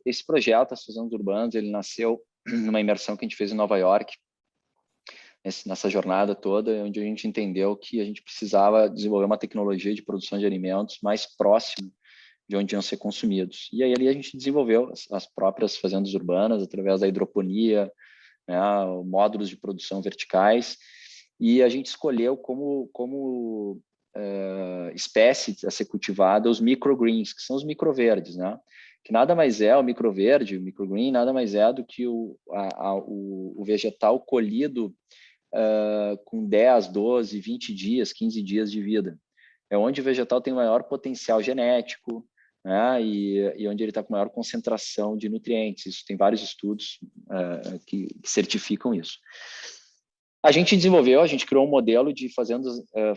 Esse projeto, as fazendas urbanas, ele nasceu numa imersão que a gente fez em Nova York, nessa jornada toda, onde a gente entendeu que a gente precisava desenvolver uma tecnologia de produção de alimentos mais próximo de onde iam ser consumidos. E aí ali a gente desenvolveu as próprias fazendas urbanas através da hidroponia, né, módulos de produção verticais, e a gente escolheu como espécie a ser cultivada os microgreens, que são os microverdes, né? Que nada mais é o microverde, o microgreen, nada mais é do que o vegetal colhido com 10, 12, 20 dias, 15 dias de vida. É onde o vegetal tem o maior potencial genético, né? E onde ele está com maior concentração de nutrientes. Isso tem vários estudos que certificam isso. A gente criou um modelo de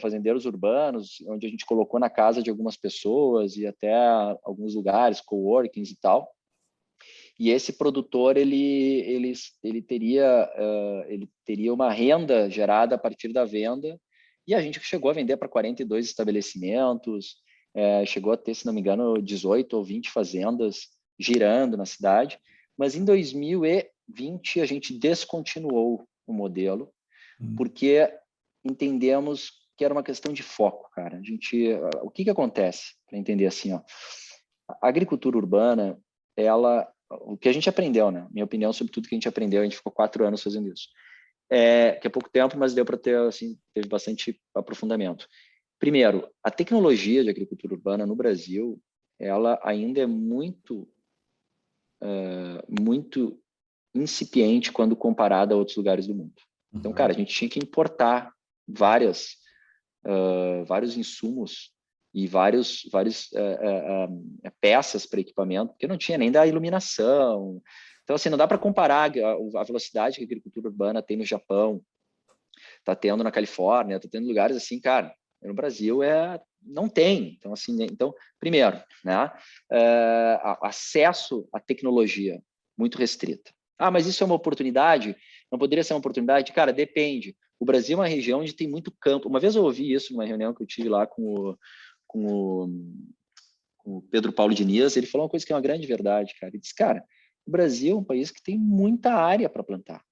fazendeiros urbanos, onde a gente colocou na casa de algumas pessoas e até alguns lugares, coworkings e tal. E esse produtor ele teria uma renda gerada a partir da venda, e a gente chegou a vender para 42 estabelecimentos, chegou a ter, se não me engano, 18 ou 20 fazendas girando na cidade, mas em 2020 a gente descontinuou o modelo, porque entendemos que era uma questão de foco, cara. O que acontece, para entender assim, a agricultura urbana, o que a gente aprendeu, né? Minha opinião sobre tudo que a gente aprendeu, a gente ficou 4 anos fazendo isso. Que é pouco tempo, mas deu para ter, assim, teve bastante aprofundamento. Primeiro, a tecnologia de agricultura urbana no Brasil, ela ainda é muito incipiente quando comparada a outros lugares do mundo. Então, cara, a gente tinha que importar vários insumos e várias peças para equipamento, porque não tinha nem da iluminação. Então, assim, não dá para comparar a velocidade que a agricultura urbana tem no Japão, está tendo na Califórnia, está tendo lugares assim, cara, no Brasil não tem. Então, assim, primeiro, né, acesso à tecnologia muito restrita. Ah, mas isso é uma oportunidade? Não poderia ser uma oportunidade? Cara, depende. O Brasil é uma região onde tem muito campo. Uma vez eu ouvi isso numa reunião que eu tive lá com o Pedro Paulo Diniz, ele falou uma coisa que é uma grande verdade, cara. Ele disse, cara, o Brasil é um país que tem muita área para plantar.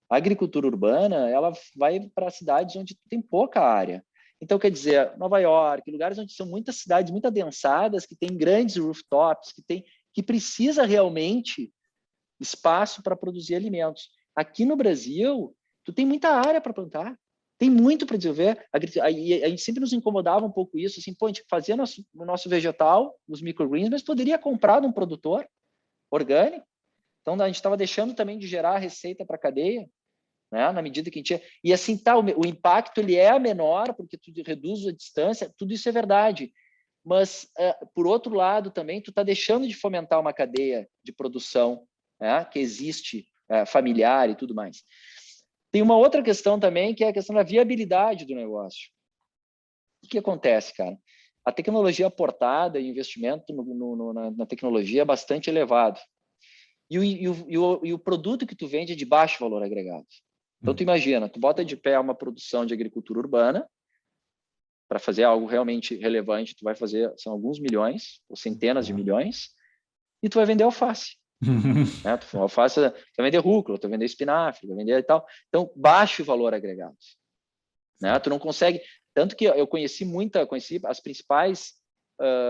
A agricultura urbana, ela vai para cidades onde tem pouca área. Então, quer dizer, Nova York, lugares onde são muitas cidades muito adensadas, que tem grandes rooftops, que precisa realmente espaço para produzir alimentos. Aqui no Brasil, tu tem muita área para plantar, tem muito para desenvolver. A gente sempre nos incomodava um pouco isso, assim, pô, a gente fazia o nosso vegetal, os microgreens, mas poderia comprar de um produtor orgânico. Então, a gente estava deixando também de gerar receita para a cadeia, né, na medida que a gente tinha. E assim, o impacto ele é menor, porque tu reduz a distância, tudo isso é verdade. Mas, por outro lado, também, tu está deixando de fomentar uma cadeia de produção, né, que existe, familiar e tudo mais. Tem uma outra questão também, que é a questão da viabilidade do negócio. O que acontece, cara? A tecnologia aportada e o investimento na tecnologia é bastante elevado. E o produto que tu vende é de baixo valor agregado. Então, tu imagina, tu bota de pé uma produção de agricultura urbana, para fazer algo realmente relevante, tu vai fazer, são alguns milhões, ou centenas de milhões, e tu vai vender alface. Né? Alface, tu vai vender rúcula, tu vai vender espinafre, tu vai vender e tal. Então, baixo valor agregado. Né? Tu não consegue... Tanto que eu conheci as principais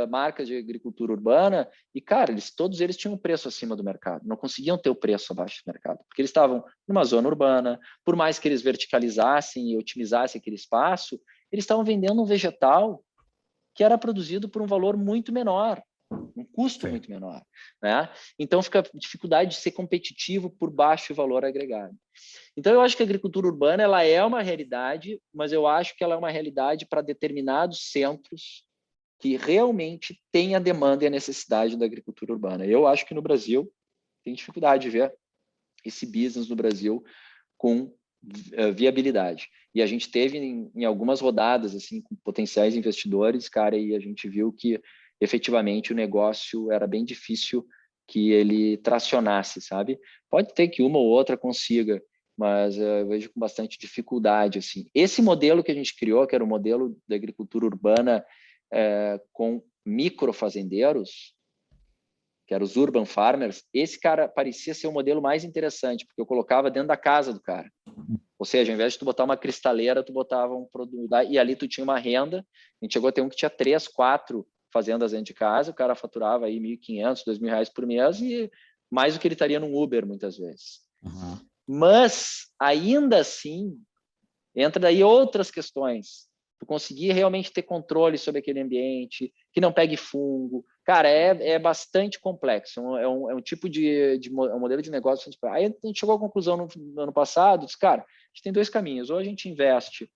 marcas de agricultura urbana e, cara, todos eles tinham um preço acima do mercado. Não conseguiam ter o preço abaixo do mercado, porque eles estavam numa zona urbana, por mais que eles verticalizassem e otimizassem aquele espaço, eles estavam vendendo um vegetal que era produzido por um valor muito menor, um custo muito menor, né? Então fica a dificuldade de ser competitivo por baixo valor agregado. Então eu acho que a agricultura urbana ela é uma realidade, mas eu acho que ela é uma realidade para determinados centros que realmente tem a demanda e a necessidade da agricultura urbana. Eu acho que no Brasil tem dificuldade de ver esse business no Brasil com viabilidade. E a gente teve em algumas rodadas assim com potenciais investidores, cara, e a gente viu que efetivamente o negócio era bem difícil que ele tracionasse, sabe? Pode ter que uma ou outra consiga, mas eu vejo com bastante dificuldade, assim. Esse modelo que a gente criou, que era o modelo da agricultura urbana com microfazendeiros, que eram os urban farmers, esse cara parecia ser o modelo mais interessante, porque eu colocava dentro da casa do cara. Ou seja, ao invés de tu botar uma cristaleira, tu botava um produto, e ali tu tinha uma renda. A gente chegou a ter um que tinha 3, 4 fazendas dentro de casa, o cara faturava aí R$1.500, R$2.000 por mês, e mais do que ele estaria num Uber, muitas vezes. Uhum. Mas, ainda assim, entra daí outras questões. Tu conseguir realmente ter controle sobre aquele ambiente, que não pegue fungo. Cara, é bastante complexo. É um tipo de um modelo de negócio. Aí a gente chegou à conclusão no ano passado, disse, cara, a gente tem 2 caminhos. Ou a gente investe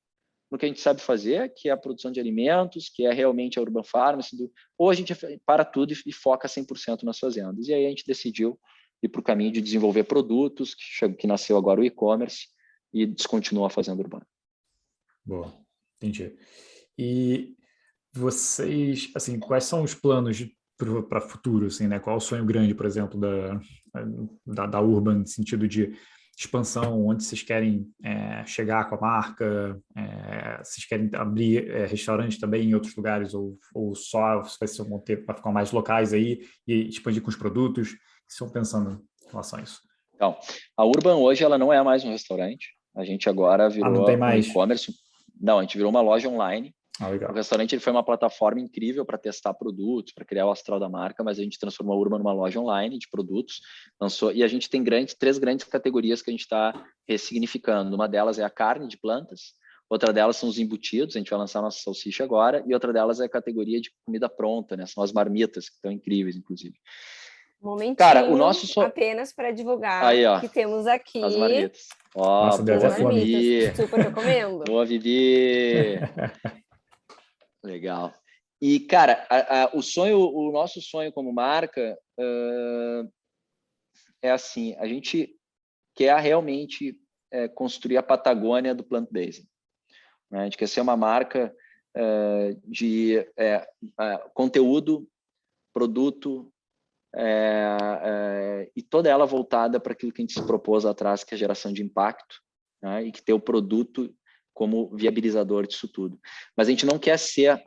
no que a gente sabe fazer, que é a produção de alimentos, que é realmente a Urban Farm, ou a gente para tudo e foca 100% nas fazendas. E aí a gente decidiu ir para o caminho de desenvolver produtos, que nasceu agora o e-commerce, e descontinuou a fazenda urbana. Boa, entendi. E vocês, assim, quais são os planos para futuro, assim, né? Qual é o sonho grande, por exemplo, da Urban, no sentido de expansão, onde vocês querem chegar com a marca? Vocês querem abrir restaurantes também em outros lugares, ou só vai ficar mais locais aí e expandir com os produtos? O que vocês estão pensando em relação a isso? Então, a Urban hoje ela não é mais um restaurante. A gente agora virou não tem mais. Um e-commerce. Não, a gente virou uma loja online. Legal. O restaurante ele foi uma plataforma incrível para testar produtos, para criar o astral da marca, mas a gente transformou a Urban numa loja online de produtos, e a gente tem 3 grandes categorias que a gente está ressignificando. Uma delas é a carne de plantas, outra delas são os embutidos, a gente vai lançar a nossa salsicha agora, e outra delas é a categoria de comida pronta, né? São as marmitas, que estão incríveis, inclusive. Momentinho, Cara, o nosso apenas para divulgar aí, ó, que temos aqui as marmitas. Ó, Nossa, deu boa, até fome. Vivi. Super recomendo. Boa, Vivi. Legal. E, cara, o nosso sonho como marca é assim, a gente quer realmente construir a Patagônia do plant-based. Né? A gente quer ser uma marca de conteúdo, produto, e toda ela voltada para aquilo que a gente se propôs atrás, que é a geração de impacto, né? E que ter o produto como viabilizador disso tudo. Mas a gente não quer ser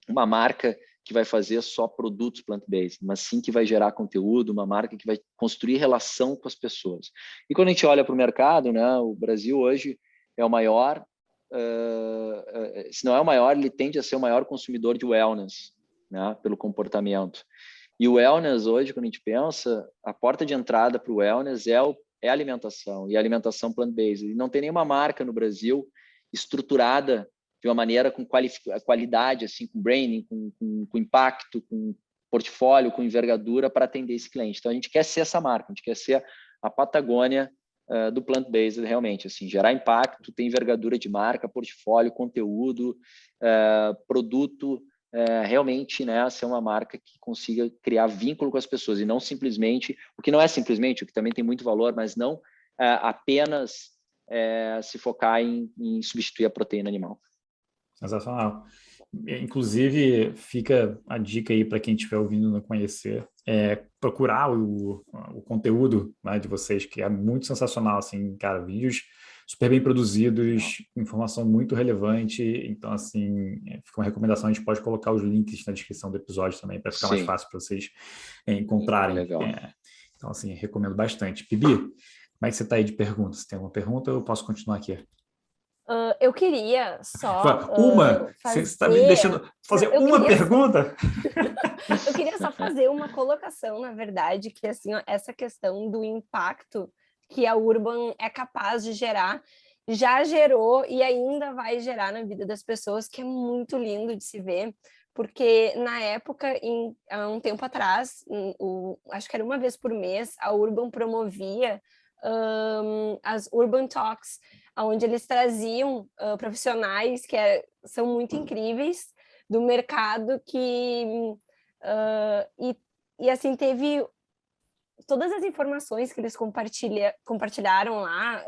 uma marca que vai fazer só produtos plant-based, mas sim que vai gerar conteúdo, uma marca que vai construir relação com as pessoas. E quando a gente olha para o mercado, né, o Brasil hoje é o maior, se não é o maior, ele tende a ser o maior consumidor de wellness, né, pelo comportamento. E o wellness hoje, quando a gente pensa, a porta de entrada para o wellness é a alimentação, e a alimentação plant-based. E não tem nenhuma marca no Brasil estruturada de uma maneira com qualidade, assim, com branding, com impacto, com portfólio, com envergadura para atender esse cliente. Então, a gente quer ser essa marca, a gente quer ser a Patagônia do plant-based, realmente, assim, gerar impacto, ter envergadura de marca, portfólio, conteúdo, produto, realmente, né, ser uma marca que consiga criar vínculo com as pessoas e não simplesmente, o que não é simplesmente, o que também tem muito valor, mas não apenas se focar em substituir a proteína animal. Sensacional. Inclusive, fica a dica aí para quem estiver ouvindo e não conhecer, procurar o conteúdo, né, de vocês, que é muito sensacional, assim, cara, vídeos super bem produzidos, informação muito relevante, então, assim, fica uma recomendação, a gente pode colocar os links na descrição do episódio também, para ficar mais fácil para vocês encontrarem. Legal. Então, assim, recomendo bastante. Bibi, como é que você está aí de perguntas? Se tem alguma pergunta, eu posso continuar aqui. Eu queria só Você está me deixando fazer uma pergunta? Eu queria só fazer uma colocação, na verdade, que assim, ó, essa questão do impacto que a Urban é capaz de gerar, já gerou e ainda vai gerar na vida das pessoas, que é muito lindo de se ver, porque na época, há um tempo atrás, acho que era uma vez por mês, a Urban promovia as Urban Talks, onde eles traziam profissionais que são muito incríveis do mercado e assim teve todas as informações que eles compartilharam lá,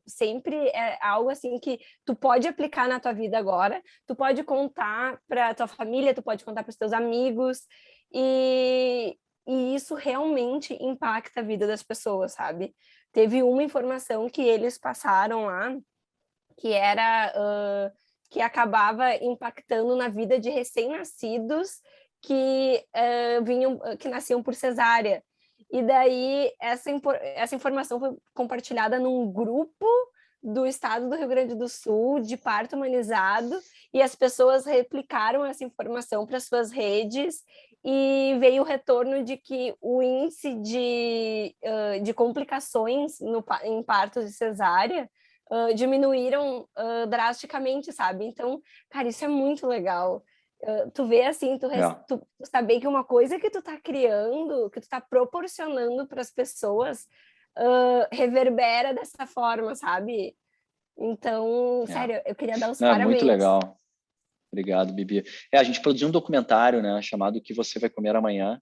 sempre é algo assim que tu pode aplicar na tua vida agora, tu pode contar para tua família, tu pode contar para os teus amigos e isso realmente impacta a vida das pessoas, sabe? Teve uma informação que eles passaram lá, que era que acabava impactando na vida de recém-nascidos que que nasciam por cesárea. E daí essa informação foi compartilhada num grupo do estado do Rio Grande do Sul de parto humanizado, e as pessoas replicaram essa informação para suas redes e veio o retorno de que o índice de complicações em partos de cesárea diminuíram drasticamente, sabe? Então, cara, isso é muito legal. Tu vê assim, tu saber que uma coisa que tu tá criando, que tu tá proporcionando para as pessoas, reverbera dessa forma, sabe? Então, sério, eu queria dar os parabéns. Muito legal. Obrigado, Bibi. A gente produziu um documentário, né, chamado O que Você Vai Comer Amanhã.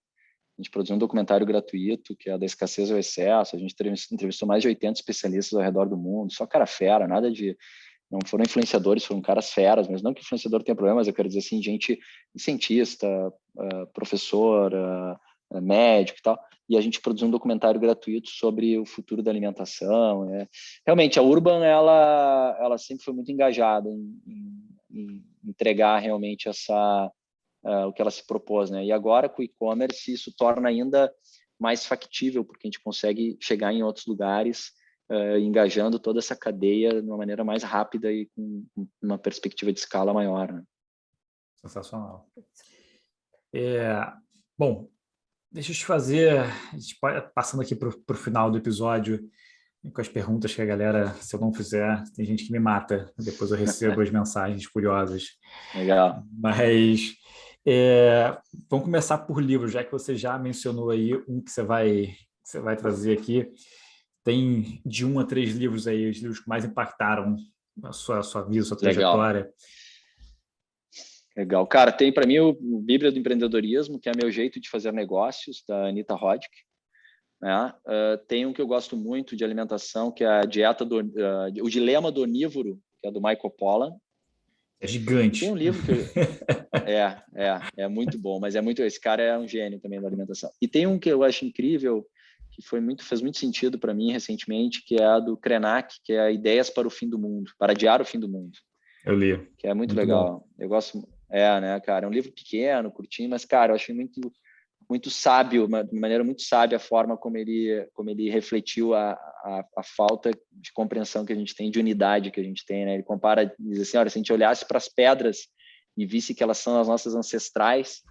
A gente produziu um documentário gratuito, que é da escassez ao excesso. A gente entrevistou mais de 80 especialistas ao redor do mundo, só cara fera, nada de... Não foram influenciadores, foram caras feras, mas não que influenciador tenha problemas, eu quero dizer assim, gente, cientista, professor, médico e tal, e a gente produziu um documentário gratuito sobre o futuro da alimentação. Realmente, a Urban, ela sempre foi muito engajada em entregar realmente o que ela se propôs, né? E agora, com o e-commerce, isso torna ainda mais factível, porque a gente consegue chegar em outros lugares, engajando toda essa cadeia de uma maneira mais rápida e com uma perspectiva de escala maior, né? Sensacional. Bom, deixa eu te fazer, passando aqui para o final do episódio, com as perguntas que a galera, se eu não fizer, tem gente que me mata. Depois eu recebo as mensagens curiosas. Legal. Mas vamos começar por livros, já que você já mencionou aí um que você vai trazer aqui. Tem de 1 a 3 livros aí, os livros que mais impactaram a sua vida, a sua Legal. trajetória. Legal. Cara, tem para mim o Bíblia do Empreendedorismo, que é meu jeito de fazer negócios, da Anita Roddick. Né? Tem um que eu gosto muito de alimentação, que é a dieta o Dilema do Onívoro, que é do Michael Pollan. É gigante. Tem um livro que é muito bom, mas esse cara é um gênio também da alimentação. E tem um que eu acho incrível, que fez muito sentido para mim recentemente, que é a do Krenak, que é Ideias para o Fim do Mundo, para adiar o fim do mundo. Eu li. Que é muito legal. Bom. Eu gosto, né, cara? É um livro pequeno, curtinho, mas, cara, eu achei muito sábio, de maneira muito sábia a forma como ele refletiu a falta de compreensão que a gente tem, de unidade que a gente tem, né? Ele compara, diz assim, olha, se a gente olhasse para as pedras e visse que elas são as nossas ancestrais,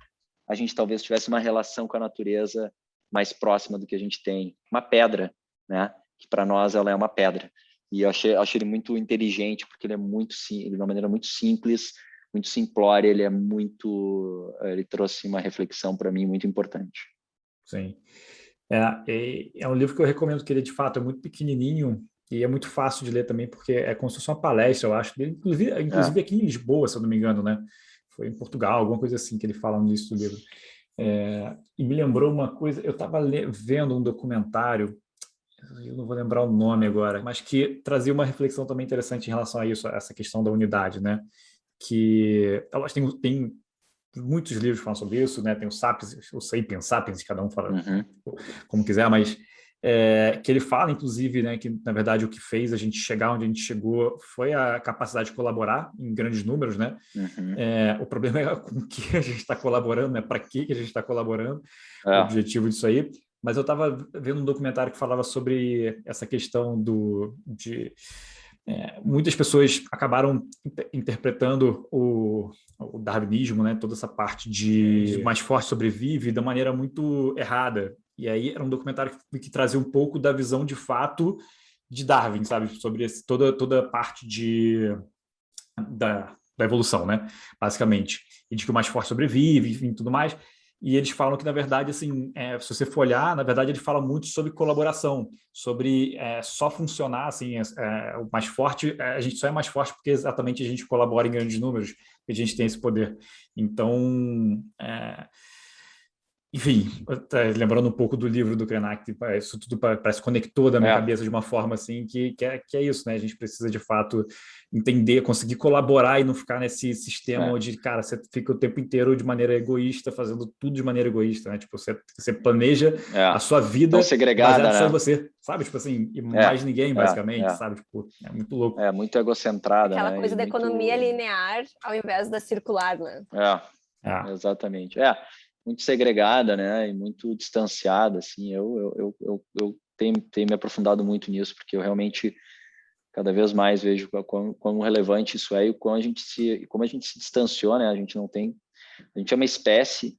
a gente talvez tivesse uma relação com a natureza mais próxima do que a gente tem. Uma pedra, né? Que para nós ela é uma pedra. E eu achei ele muito inteligente, porque ele é de uma maneira muito simples, muito simplória, ele trouxe uma reflexão para mim muito importante. Sim. É um livro que eu recomendo, que ele de fato é muito pequenininho e é muito fácil de ler também, porque é como se fosse uma palestra, eu acho. Inclusive aqui em Lisboa, se eu não me engano, né? Foi em Portugal, alguma coisa assim que ele fala no início do livro. E me lembrou uma coisa, eu estava vendo um documentário, eu não vou lembrar o nome agora, mas que trazia uma reflexão também interessante em relação a isso, a essa questão da unidade, né? Que eu acho que tem muitos livros que falam sobre isso, né? Tem o Sapiens, o Sapiens, cada um fala como quiser, mas que ele fala, inclusive, né, que na verdade o que fez a gente chegar onde a gente chegou foi a capacidade de colaborar em grandes números, né? O problema é com que a gente está colaborando, né? Para que a gente está colaborando, o objetivo disso aí. Mas eu estava vendo um documentário que falava sobre essa questão muitas pessoas acabaram interpretando o darwinismo, né, toda essa parte de mais forte sobrevive, da maneira muito errada. E aí era um documentário que trazia um pouco da visão de fato de Darwin, sabe, sobre toda a parte da evolução, né, basicamente, e de que o mais forte sobrevive, enfim, tudo mais. E eles falam que, na verdade, assim, se você for olhar, na verdade, ele fala muito sobre colaboração, sobre só funcionar, assim, o mais forte, a gente só é mais forte porque exatamente a gente colabora em grandes números, que a gente tem esse poder. Então, enfim, lembrando um pouco do livro do Krenak, isso tudo parece conectou da minha cabeça de uma forma assim que é isso, né? A gente precisa de fato entender, conseguir colaborar e não ficar nesse sistema onde, cara, você fica o tempo inteiro de maneira egoísta, fazendo tudo de maneira egoísta, né? Tipo, você planeja a sua vida baseada só em você, sabe? Tipo assim, e mais ninguém, basicamente, sabe? Tipo, é muito louco. É muito egocentrada, aquela né? coisa da economia linear ao invés da circular, né? Exatamente. Muito segregada, né, e muito distanciada, assim. Eu tenho me aprofundado muito nisso, porque eu realmente cada vez mais vejo quão relevante isso é e como a gente se distanciou, né? A gente é uma espécie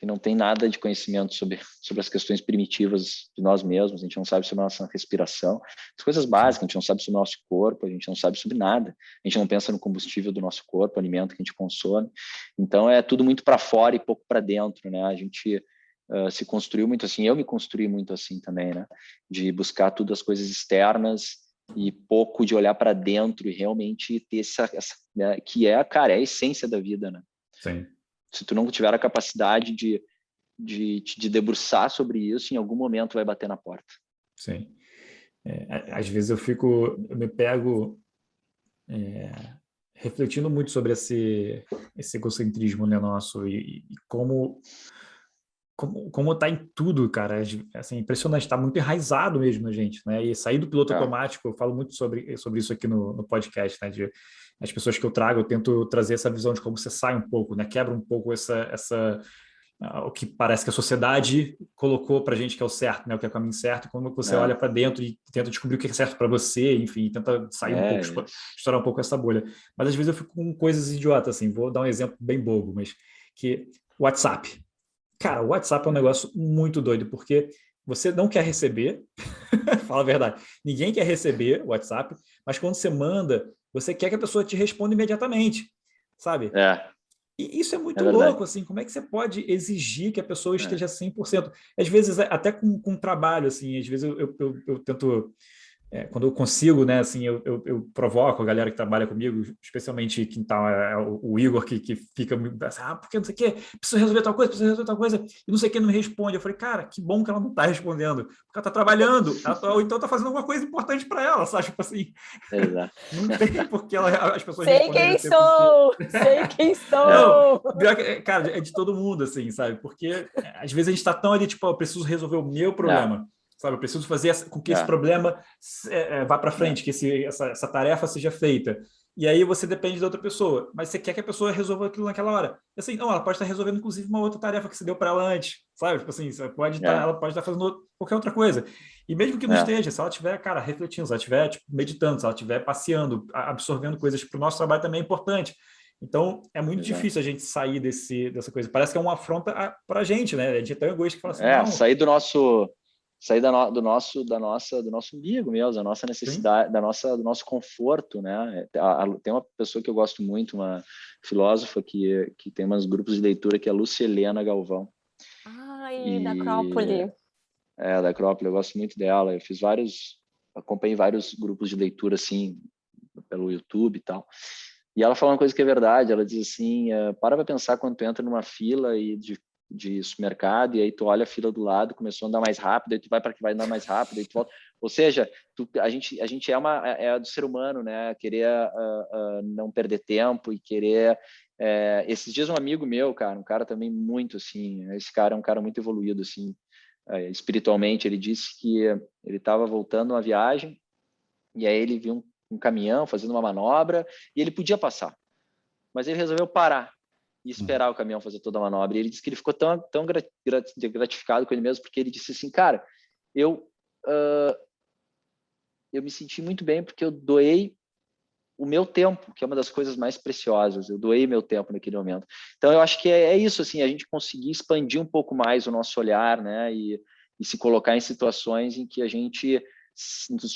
que não tem nada de conhecimento sobre as questões primitivas de nós mesmos, a gente não sabe sobre a nossa respiração, as coisas básicas, a gente não sabe sobre o nosso corpo, a gente não sabe sobre nada, a gente não pensa no combustível do nosso corpo, o alimento que a gente consome, então é tudo muito para fora e pouco para dentro, né? A gente se construiu muito assim, eu me construí muito assim também, né? De buscar tudo as coisas externas e pouco de olhar para dentro e realmente ter essa né? Que cara, é a essência da vida, né? Sim. Se tu não tiver a capacidade de debruçar sobre isso, em algum momento vai bater na porta. Sim. Às vezes eu me pego refletindo muito sobre esse egocentrismo, né, nosso e como está em tudo, cara. Assim, impressionante, está muito enraizado mesmo na gente, né? E sair do piloto automático, eu falo muito sobre isso aqui no podcast, né? As pessoas que eu trago, eu tento trazer essa visão de como você sai um pouco, né? Quebra um pouco o que parece que a sociedade colocou para a gente que é o certo, né? O que é o caminho certo, como você olha para dentro e tenta descobrir o que é certo para você, enfim, tenta sair um pouco, estourar um pouco essa bolha. Mas às vezes eu fico com coisas idiotas, assim. Vou dar um exemplo bem bobo, mas que WhatsApp. Cara, o WhatsApp é um negócio muito doido, porque você não quer receber, fala a verdade, ninguém quer receber o WhatsApp, mas quando você manda, você quer que a pessoa te responda imediatamente, sabe? E isso é muito louco, assim, como é que você pode exigir que a pessoa esteja 100%? Às vezes, até com trabalho, assim, às vezes eu tento... quando eu consigo, né, assim, eu provoco a galera que trabalha comigo, especialmente quem tá, o Igor, que fica assim, porque não sei o quê, preciso resolver tal coisa, e não sei o que, não me responde. Eu falei, cara, que bom que ela não tá respondendo, porque ela tá trabalhando, ou então tá fazendo alguma coisa importante para ela, sabe? Tipo assim, não tem porque as pessoas responderem o tempo inteiro. Sei quem sou! Não, cara, é de todo mundo, assim, sabe? Porque às vezes a gente tá tão ali, tipo, eu preciso resolver o meu problema. Sabe, eu preciso fazer com que esse problema vá para frente, que essa tarefa seja feita. E aí você depende da outra pessoa, mas você quer que a pessoa resolva aquilo naquela hora. E assim, não, ela pode estar resolvendo, inclusive, uma outra tarefa que você deu para ela antes, sabe? Tipo assim, ela pode estar fazendo qualquer outra coisa. E mesmo que não esteja, se ela estiver, cara, refletindo, se ela estiver tipo, meditando, se ela estiver passeando, absorvendo coisas para o nosso trabalho também é importante. Então, é muito difícil a gente sair dessa coisa. Parece que é uma afronta para a gente, né? A gente é tão egoísta que fala assim, não... sair do nosso umbigo mesmo, da nossa necessidade, do nosso conforto, né? Tem uma pessoa que eu gosto muito, uma filósofa que tem uns grupos de leitura, que é a Lúcia Helena Galvão. Da Acrópole. Da Acrópole, eu gosto muito dela. Eu acompanhei vários grupos de leitura, assim, pelo YouTube e tal. E ela fala uma coisa que é verdade, ela diz assim, para pensar quando tu entra numa fila de supermercado, e aí tu olha a fila do lado, começou a andar mais rápido, aí tu vai para que vai andar mais rápido, aí tu volta. Ou seja, a gente é do ser humano, né? Querer não perder tempo e querer... esses dias um amigo meu, cara, um cara também muito assim, esse cara é um cara muito evoluído, assim, espiritualmente, ele disse que ele estava voltando uma viagem, e aí ele viu um caminhão fazendo uma manobra, e ele podia passar, mas ele resolveu parar e esperar o caminhão fazer toda a manobra. E ele disse que ele ficou tão gratificado com ele mesmo, porque ele disse assim, cara, eu me senti muito bem porque eu doei o meu tempo, que é uma das coisas mais preciosas. Eu doei meu tempo naquele momento. Então, eu acho que é isso, assim, a gente conseguir expandir um pouco mais o nosso olhar, né, e se colocar em situações em que a gente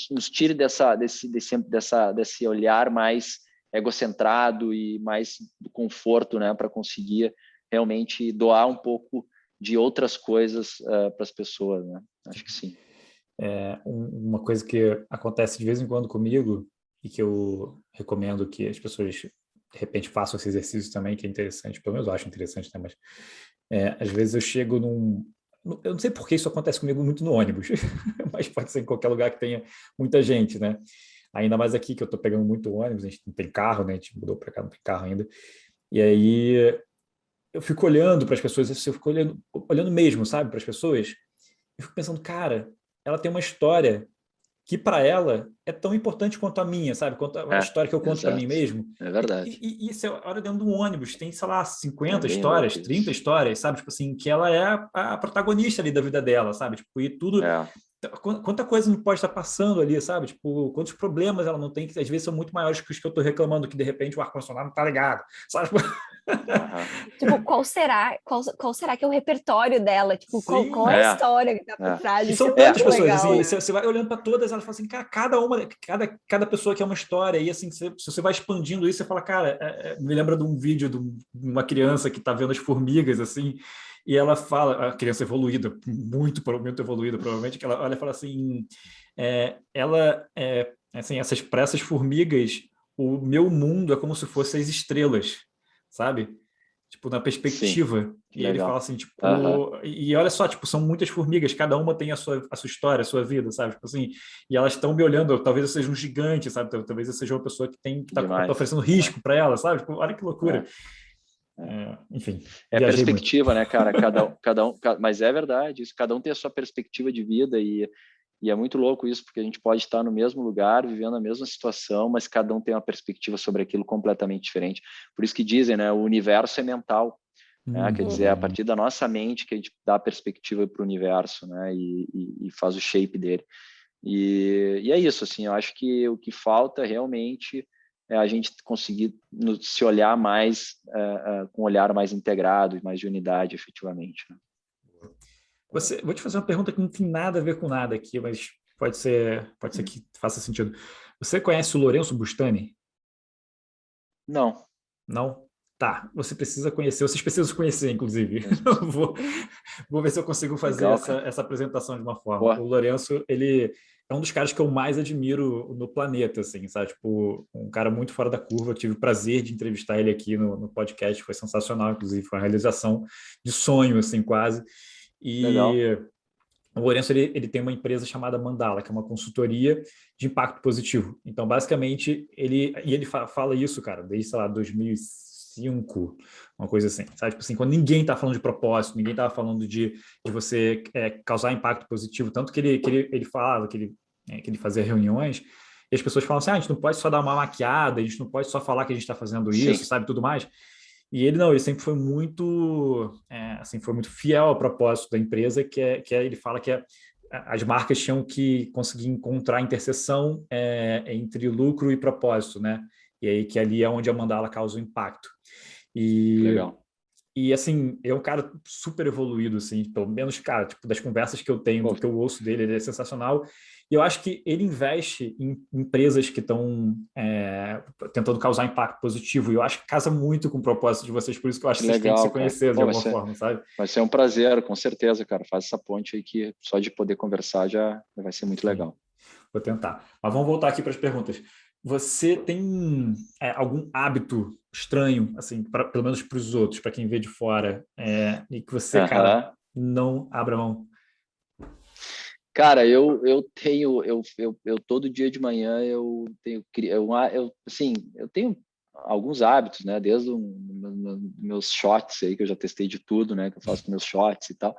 nos tire desse olhar mais egocentrado e mais do conforto, né, para conseguir realmente doar um pouco de outras coisas para as pessoas, né? Acho que sim. Uma coisa que acontece de vez em quando comigo e que eu recomendo que as pessoas de repente façam esse exercício também, que é interessante, pelo menos eu acho interessante, né? Mas às vezes eu chego eu não sei por que isso acontece comigo muito no ônibus, mas pode ser em qualquer lugar que tenha muita gente, né? Ainda mais aqui que eu estou pegando muito ônibus, a gente não tem carro, né? A gente mudou para cá, não tem carro ainda. E aí eu fico olhando para as pessoas, eu fico olhando mesmo, sabe, para as pessoas. Eu fico pensando, cara, ela tem uma história que para ela é tão importante quanto a minha, sabe? Quanto a história que eu conto para mim mesmo. É verdade. E isso é hora dentro de um ônibus, tem, sei lá, 50 histórias, 30 histórias, sabe? Tipo assim, que ela é a protagonista ali da vida dela, sabe? Tipo, e tudo... Quanta coisa não pode estar passando ali, sabe? Tipo, quantos problemas ela não tem, que às vezes são muito maiores que os que eu estou reclamando, que de repente o ar-condicionado não está ligado, sabe? Tipo, qual será que é o repertório dela? Tipo, qual é a história que tá por trás? E são tantas pessoas, legal, assim, né? Você vai olhando para todas, elas falam assim, cara, cada pessoa que é uma história, e assim, se você vai expandindo isso, você fala, cara, me lembra de um vídeo de uma criança que está vendo as formigas, assim, e ela fala, a criança evoluída, muito evoluída, provavelmente, que ela olha e fala assim, assim, para essas formigas, o meu mundo é como se fossem as estrelas, sabe? Tipo, na perspectiva. E ele fala assim, tipo, e olha só, tipo, são muitas formigas, cada uma tem a sua história, a sua vida, sabe? Tipo assim, e elas estão me olhando, talvez eu seja um gigante, sabe? Talvez eu seja uma pessoa que tá oferecendo risco para ela, sabe? Tipo, olha que loucura. Enfim. É perspectiva, muito, né, cara? Mas é verdade, isso, cada um tem a sua perspectiva de vida e é muito louco isso, porque a gente pode estar no mesmo lugar, vivendo a mesma situação, mas cada um tem uma perspectiva sobre aquilo completamente diferente. Por isso que dizem, né, o universo é mental. Né? Quer dizer, é a partir da nossa mente que a gente dá a perspectiva para o universo, né, e faz o shape dele. E é isso, assim, eu acho que o que falta realmente é a gente conseguir se olhar mais, com um olhar mais integrado e mais de unidade, efetivamente. Né? Vou te fazer uma pergunta que não tem nada a ver com nada aqui, mas pode ser que faça sentido. Você conhece o Lourenço Bustani? Não. Não? Tá, você precisa conhecer, vocês precisam se conhecer, inclusive. Vou, vou ver se eu consigo fazer Legal, cara. essa apresentação de uma forma. O Boa. Lourenço, ele é um dos caras que eu mais admiro no planeta, assim, sabe? Tipo, um cara muito fora da curva. Eu tive o prazer de entrevistar ele aqui no podcast, foi sensacional, inclusive, foi uma realização de sonho, assim, quase. Legal. E o Lourenço, ele tem uma empresa chamada Mandala, que é uma consultoria de impacto positivo. Então, basicamente, ele fala isso, cara, desde, sei lá, 2005, uma coisa assim, sabe? Tipo assim, quando ninguém está falando de propósito, ninguém estava falando de você causar impacto positivo, tanto que ele falava que ele fazia reuniões, e as pessoas falam assim, a gente não pode só dar uma maquiada, a gente não pode só falar que a gente está fazendo isso, Sim. sabe, tudo mais. E ele não, ele sempre foi muito, assim, foi muito fiel ao propósito da empresa, ele fala que as marcas tinham que conseguir encontrar a interseção entre lucro e propósito, né? E aí que ali é onde a Mandala causa o impacto. E Legal. assim, é um cara super evoluído, assim, pelo menos, cara, tipo, das conversas que eu tenho, Pô, do que eu ouço dele, ele é sensacional. E eu acho que ele investe em empresas que estão tentando causar impacto positivo. E eu acho que casa muito com o propósito de vocês, por isso que eu acho que que vocês têm que se legal, cara. conhecer de Pô, alguma forma, sabe? vai ser um prazer, com certeza, cara. Faz essa ponte aí que só de poder conversar já vai ser muito Sim, legal. vou tentar. Mas vamos voltar aqui para as perguntas. Você tem algum hábito estranho, assim, pelo menos para os outros, para quem vê de fora, e que você, cara, Aham. não abra mão? Cara, eu tenho, eu todo dia de manhã eu tenho, assim, eu tenho alguns hábitos, né? Desde meus shots aí, que eu já testei de tudo, né? Que eu faço meus shots e tal.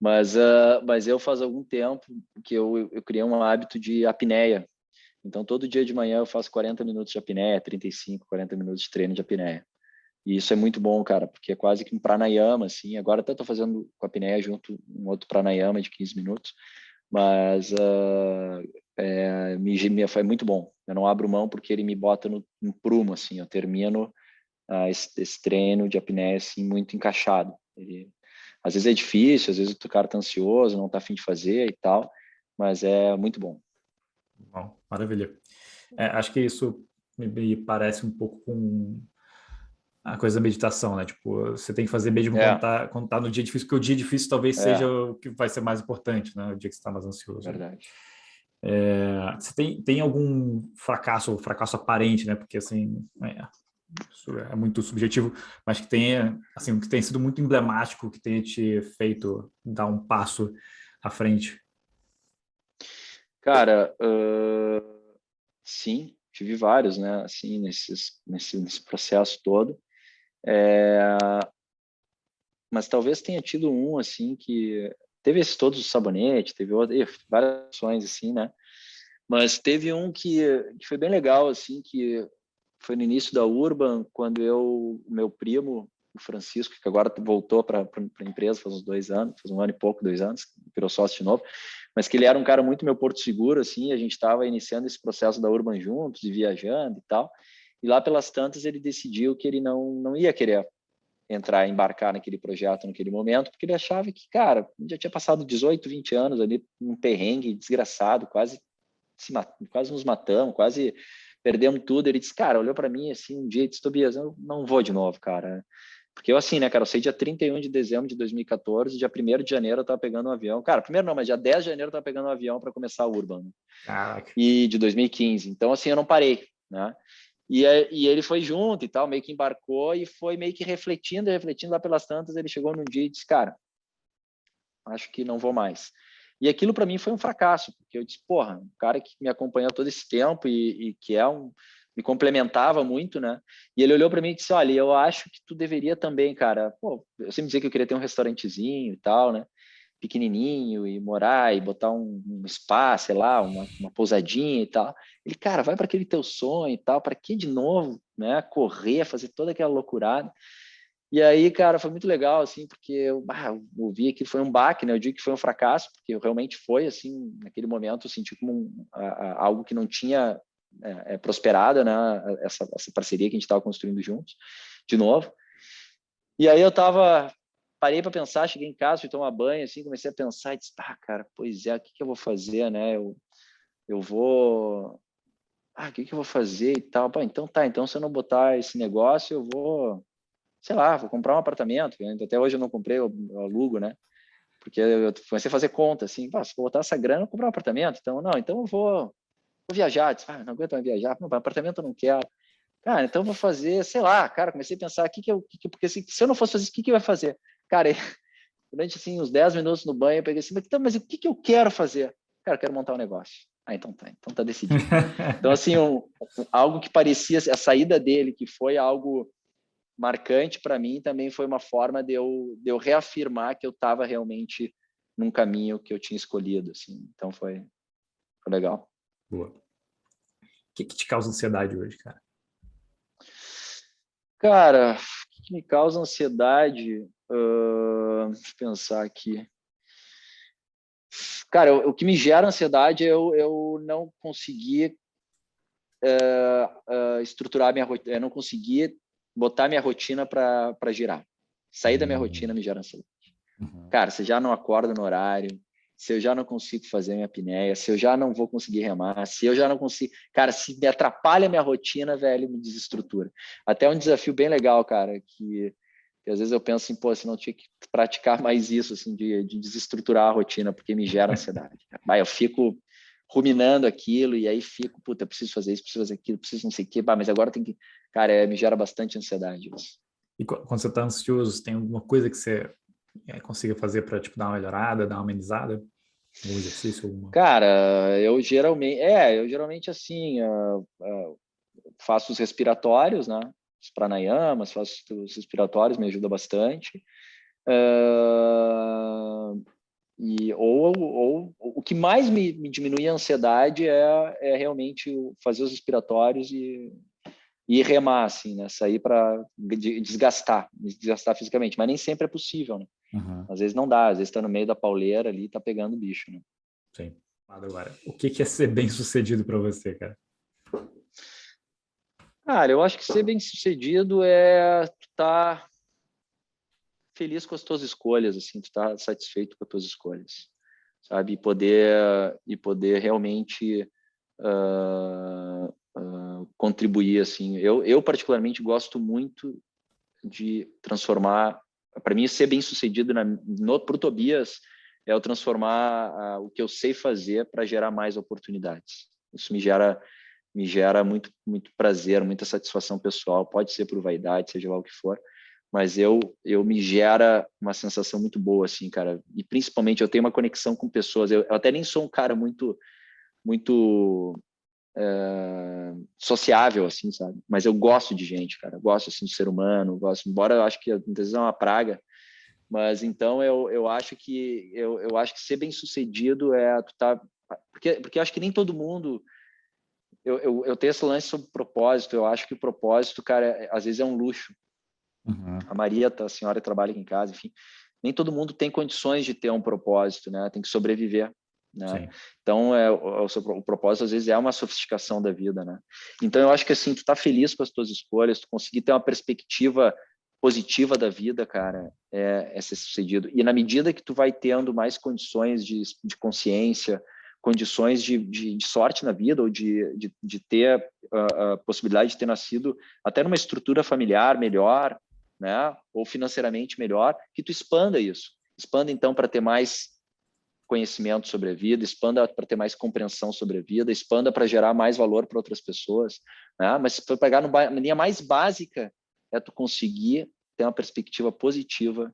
Mas eu faz algum tempo que eu criei um hábito de apneia. Então, todo dia de manhã eu faço 40 minutos de apneia, 35, 40 minutos de treino de apneia. E isso é muito bom, cara, porque é quase que um pranayama, assim. Agora até estou fazendo com a apneia junto um outro pranayama de 15 minutos. Mas é muito bom. Eu não abro mão porque ele me bota no prumo, assim. Eu termino esse treino de apneia, assim, muito encaixado. Às vezes é difícil, às vezes o cara tá ansioso, não tá a fim de fazer e tal, mas é muito bom. Bom, maravilha. Acho que isso me parece um pouco com a coisa da meditação, né? Tipo, você tem que fazer mesmo É, quando tá no dia difícil, porque o dia difícil talvez seja é, o que vai ser mais importante, né? O dia que você está mais ansioso. verdade. Você tem algum fracasso, ou fracasso aparente, né? Porque, assim, isso é muito subjetivo, mas que tenha, assim, que tenha sido muito emblemático, que tenha te feito dar um passo à frente. Cara, sim, tive vários, né? Assim, nesse processo todo. Mas talvez tenha tido um, assim, que teve esses todos os sabonetes, teve várias ações, assim, né? Mas teve um que foi bem legal, assim, que foi no início da Urban, quando o meu primo, o Francisco, que agora voltou para a empresa faz uns 2 anos, faz 1 ano e pouco, 2 anos, virou sócio de novo, mas que ele era um cara muito meu porto seguro, assim, a gente estava iniciando esse processo da Urban juntos e viajando e tal, e lá pelas tantas ele decidiu que ele não ia querer embarcar naquele projeto naquele momento, porque ele achava que, cara, já tinha passado 18, 20 anos ali, um perrengue desgraçado, quase nos matamos, quase perdemos tudo. Ele disse, cara, olhou para mim assim um dia e disse, Tobias, eu não vou de novo, cara. Porque eu assim, né, cara, eu saí dia 31 de dezembro de 2014, dia 1º de janeiro eu tava pegando um avião. Cara, primeiro não, mas dia 10 de janeiro eu tava pegando um avião para começar a Urban, né? Caraca. E de 2015. Então, assim, eu não parei, né? E ele foi junto e tal, meio que embarcou e foi meio que refletindo lá pelas tantas, ele chegou num dia e disse, cara, acho que não vou mais. E aquilo para mim foi um fracasso, porque eu disse, porra, um cara que me acompanhou todo esse tempo e que me complementava muito, né? E ele olhou para mim e disse, olha, eu acho que tu deveria também, cara. Pô, eu sempre dizia que eu queria ter um restaurantezinho e tal, né? Pequenininho e morar e botar um spa, sei lá, uma pousadinha e tal. Ele, cara, vai para aquele teu sonho e tal, para que de novo, né? Correr, fazer toda aquela loucurada. E aí, cara, foi muito legal, assim, porque eu vi que foi um baque, né? Eu digo que foi um fracasso, porque realmente foi, assim, naquele momento eu senti como algo que não tinha prosperado, né? Essa parceria que a gente estava construindo juntos, de novo. E aí eu estava parei para pensar, cheguei em casa, fui tomar banho, assim, comecei a pensar e disse, cara, pois é, o que eu vou fazer, né? Eu vou... o que eu vou fazer e tal? Então tá, então se eu não botar esse negócio, eu vou, sei lá, vou comprar um apartamento. Até hoje eu não comprei, eu alugo, né? Porque eu comecei a fazer conta, assim, se eu botar essa grana, eu vou comprar um apartamento. Então, não, então eu vou viajar. Disse, não aguento mais viajar, não, apartamento eu não quero. Cara, então eu vou fazer, sei lá, cara, comecei a pensar, porque se eu não fosse fazer isso, o que eu ia fazer? Cara, durante, assim, uns 10 minutos no banho, eu peguei assim, mas o que eu quero fazer? Cara, eu quero montar um negócio. Então tá decidido. Então, assim, algo que parecia, a saída dele, que foi algo marcante para mim, também foi uma forma de eu reafirmar que eu estava realmente num caminho que eu tinha escolhido, assim. Então, foi legal. Boa. O que te causa ansiedade hoje, cara? Cara, o que me causa ansiedade? Deixa eu pensar aqui. Cara, o que me gera ansiedade é eu não conseguir estruturar minha rotina, eu não conseguir botar minha rotina para girar. Sair da minha rotina me gera ansiedade. Cara, se eu já não acordo no horário, se eu já não consigo fazer minha apneia, se eu já não vou conseguir remar, se eu já não consigo... Cara, se me atrapalha a minha rotina, velho, me desestrutura. Até um desafio bem legal, cara, que às vezes eu penso assim, pô, se não tinha que praticar mais isso, assim, de desestruturar a rotina, porque me gera ansiedade. Eu fico ruminando aquilo e aí fico, puta, eu preciso fazer isso, preciso fazer aquilo, preciso não sei o quê, mas agora tem que... Cara, me gera bastante ansiedade isso. E quando você está ansioso, tem alguma coisa que você consiga fazer para tipo, dar uma melhorada, dar uma amenizada? Algum exercício? Alguma... Cara, eu geralmente assim, faço os respiratórios, né? Os pranayamas, faço os respiratórios, me ajuda bastante. Ou o que mais me diminui a ansiedade é realmente fazer os respiratórios e remar, assim, né? Sair para me desgastar fisicamente, mas nem sempre é possível, né? Às vezes não dá, às vezes está no meio da pauleira ali, tá pegando o bicho, né? Sim. Agora, o que é ser bem sucedido para você, cara? Cara, eu acho que ser bem sucedido é tu tá feliz com as tuas escolhas, assim, tu tá satisfeito com as tuas escolhas, sabe? E poder realmente contribuir, assim. Eu particularmente gosto muito de transformar. Para mim, ser bem sucedido pro Tobias é eu transformar o que eu sei fazer para gerar mais oportunidades. Isso me gera muito, muito prazer, muita satisfação pessoal. Pode ser por vaidade, seja lá o que for, mas eu me gera uma sensação muito boa, assim, cara. E principalmente eu tenho uma conexão com pessoas. Eu até nem sou um cara muito sociável, assim, sabe? Mas eu gosto de gente, cara. Eu gosto, assim, de ser humano. Gosto, embora eu acho que às vezes é uma praga, mas então eu acho que ser bem sucedido é tu tá, porque eu acho que nem todo mundo. Eu tenho esse lance sobre propósito. Eu acho que o propósito, cara, às vezes é um luxo. A Maria, a senhora trabalha aqui em casa, enfim. Nem todo mundo tem condições de ter um propósito, né? Tem que sobreviver, né? Sim. Então, o propósito, às vezes, é uma sofisticação da vida, né? Então, eu acho que, assim, tu tá feliz com as tuas escolhas, tu conseguir ter uma perspectiva positiva da vida, cara, é ser sucedido. E na medida que tu vai tendo mais condições de consciência, condições de sorte na vida, ou de ter a possibilidade de ter nascido até numa estrutura familiar melhor, né? Ou financeiramente melhor, que tu expanda isso. Expanda, então, para ter mais conhecimento sobre a vida, expanda para ter mais compreensão sobre a vida, expanda para gerar mais valor para outras pessoas, né? Mas se for pegar na linha mais básica, é tu conseguir ter uma perspectiva positiva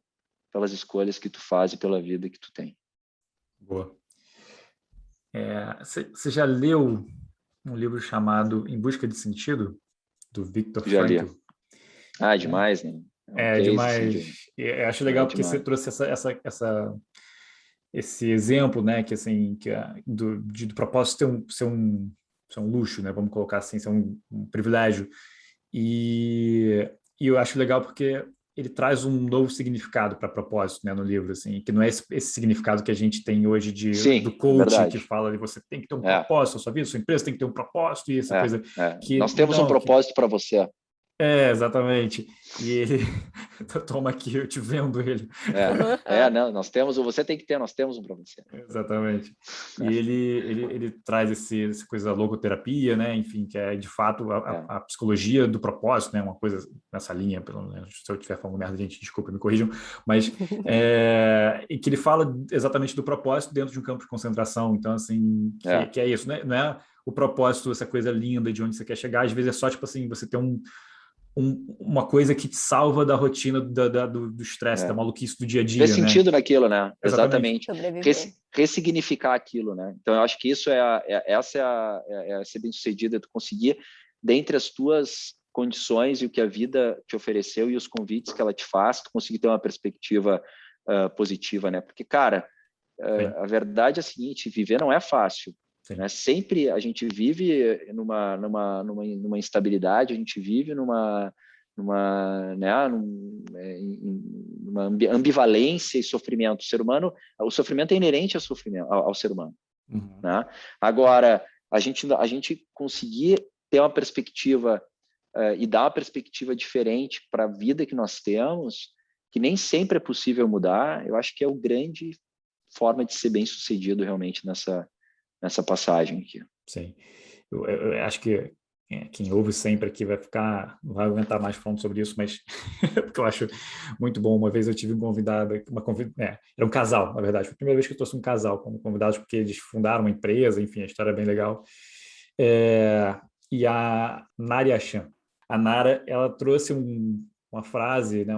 pelas escolhas que tu faz e pela vida que tu tem. Boa. Você já leu um livro chamado Em Busca de Sentido, do Viktor Já li. Frankl? Demais, né? Demais. Assim, eu acho legal porque você trouxe esse exemplo, né, que assim, do propósito ser um luxo, né, vamos colocar assim, ser um privilégio. E eu acho legal porque ele traz um novo significado para propósito, né, no livro, assim, que não é esse significado que a gente tem hoje do coach que fala de você tem que ter um propósito na sua vida, sua empresa tem que ter um propósito e essa coisa que nós temos um propósito para você. Exatamente. E ele, toma aqui, eu te vendo ele. Não, você tem que ter, nós temos um para você. Exatamente. E ele traz essa coisa da logoterapia, né? Enfim, que é de fato a psicologia do propósito, né? Uma coisa nessa linha, pelo menos, se eu estiver falando merda, gente, desculpa, me corrijam, mas e que ele fala exatamente do propósito dentro de um campo de concentração. Então, assim, que é isso, né? Não é o propósito, essa coisa linda de onde você quer chegar, às vezes é só, tipo assim, você ter uma coisa que te salva da rotina do estresse, da maluquice do dia a dia, Ver sentido naquilo, né? Exatamente. Ressignificar aquilo, né? Então, eu acho que isso essa é ser bem-sucedido, é tu conseguir, dentre as tuas condições e o que a vida te ofereceu e os convites que ela te faz, tu conseguir ter uma perspectiva positiva, né? Porque, cara, a verdade é a seguinte, viver não é fácil. Né? Sempre a gente vive numa instabilidade, a gente vive numa ambivalência e sofrimento. O sofrimento é inerente ao ser humano. Né? Agora, a gente conseguir ter uma perspectiva e dar uma perspectiva diferente para a vida que nós temos, que nem sempre é possível mudar, eu acho que é a grande forma de ser bem-sucedido realmente nessa passagem aqui. Sim. Eu acho que quem ouve sempre aqui não vai aguentar mais falando sobre isso, mas porque eu acho muito bom. Uma vez eu tive um convidado, era um casal, na verdade. Foi a primeira vez que eu trouxe um casal como convidado, porque eles fundaram uma empresa, enfim, a história é bem legal. E a Nari Achan. A Nara, ela trouxe uma frase, né,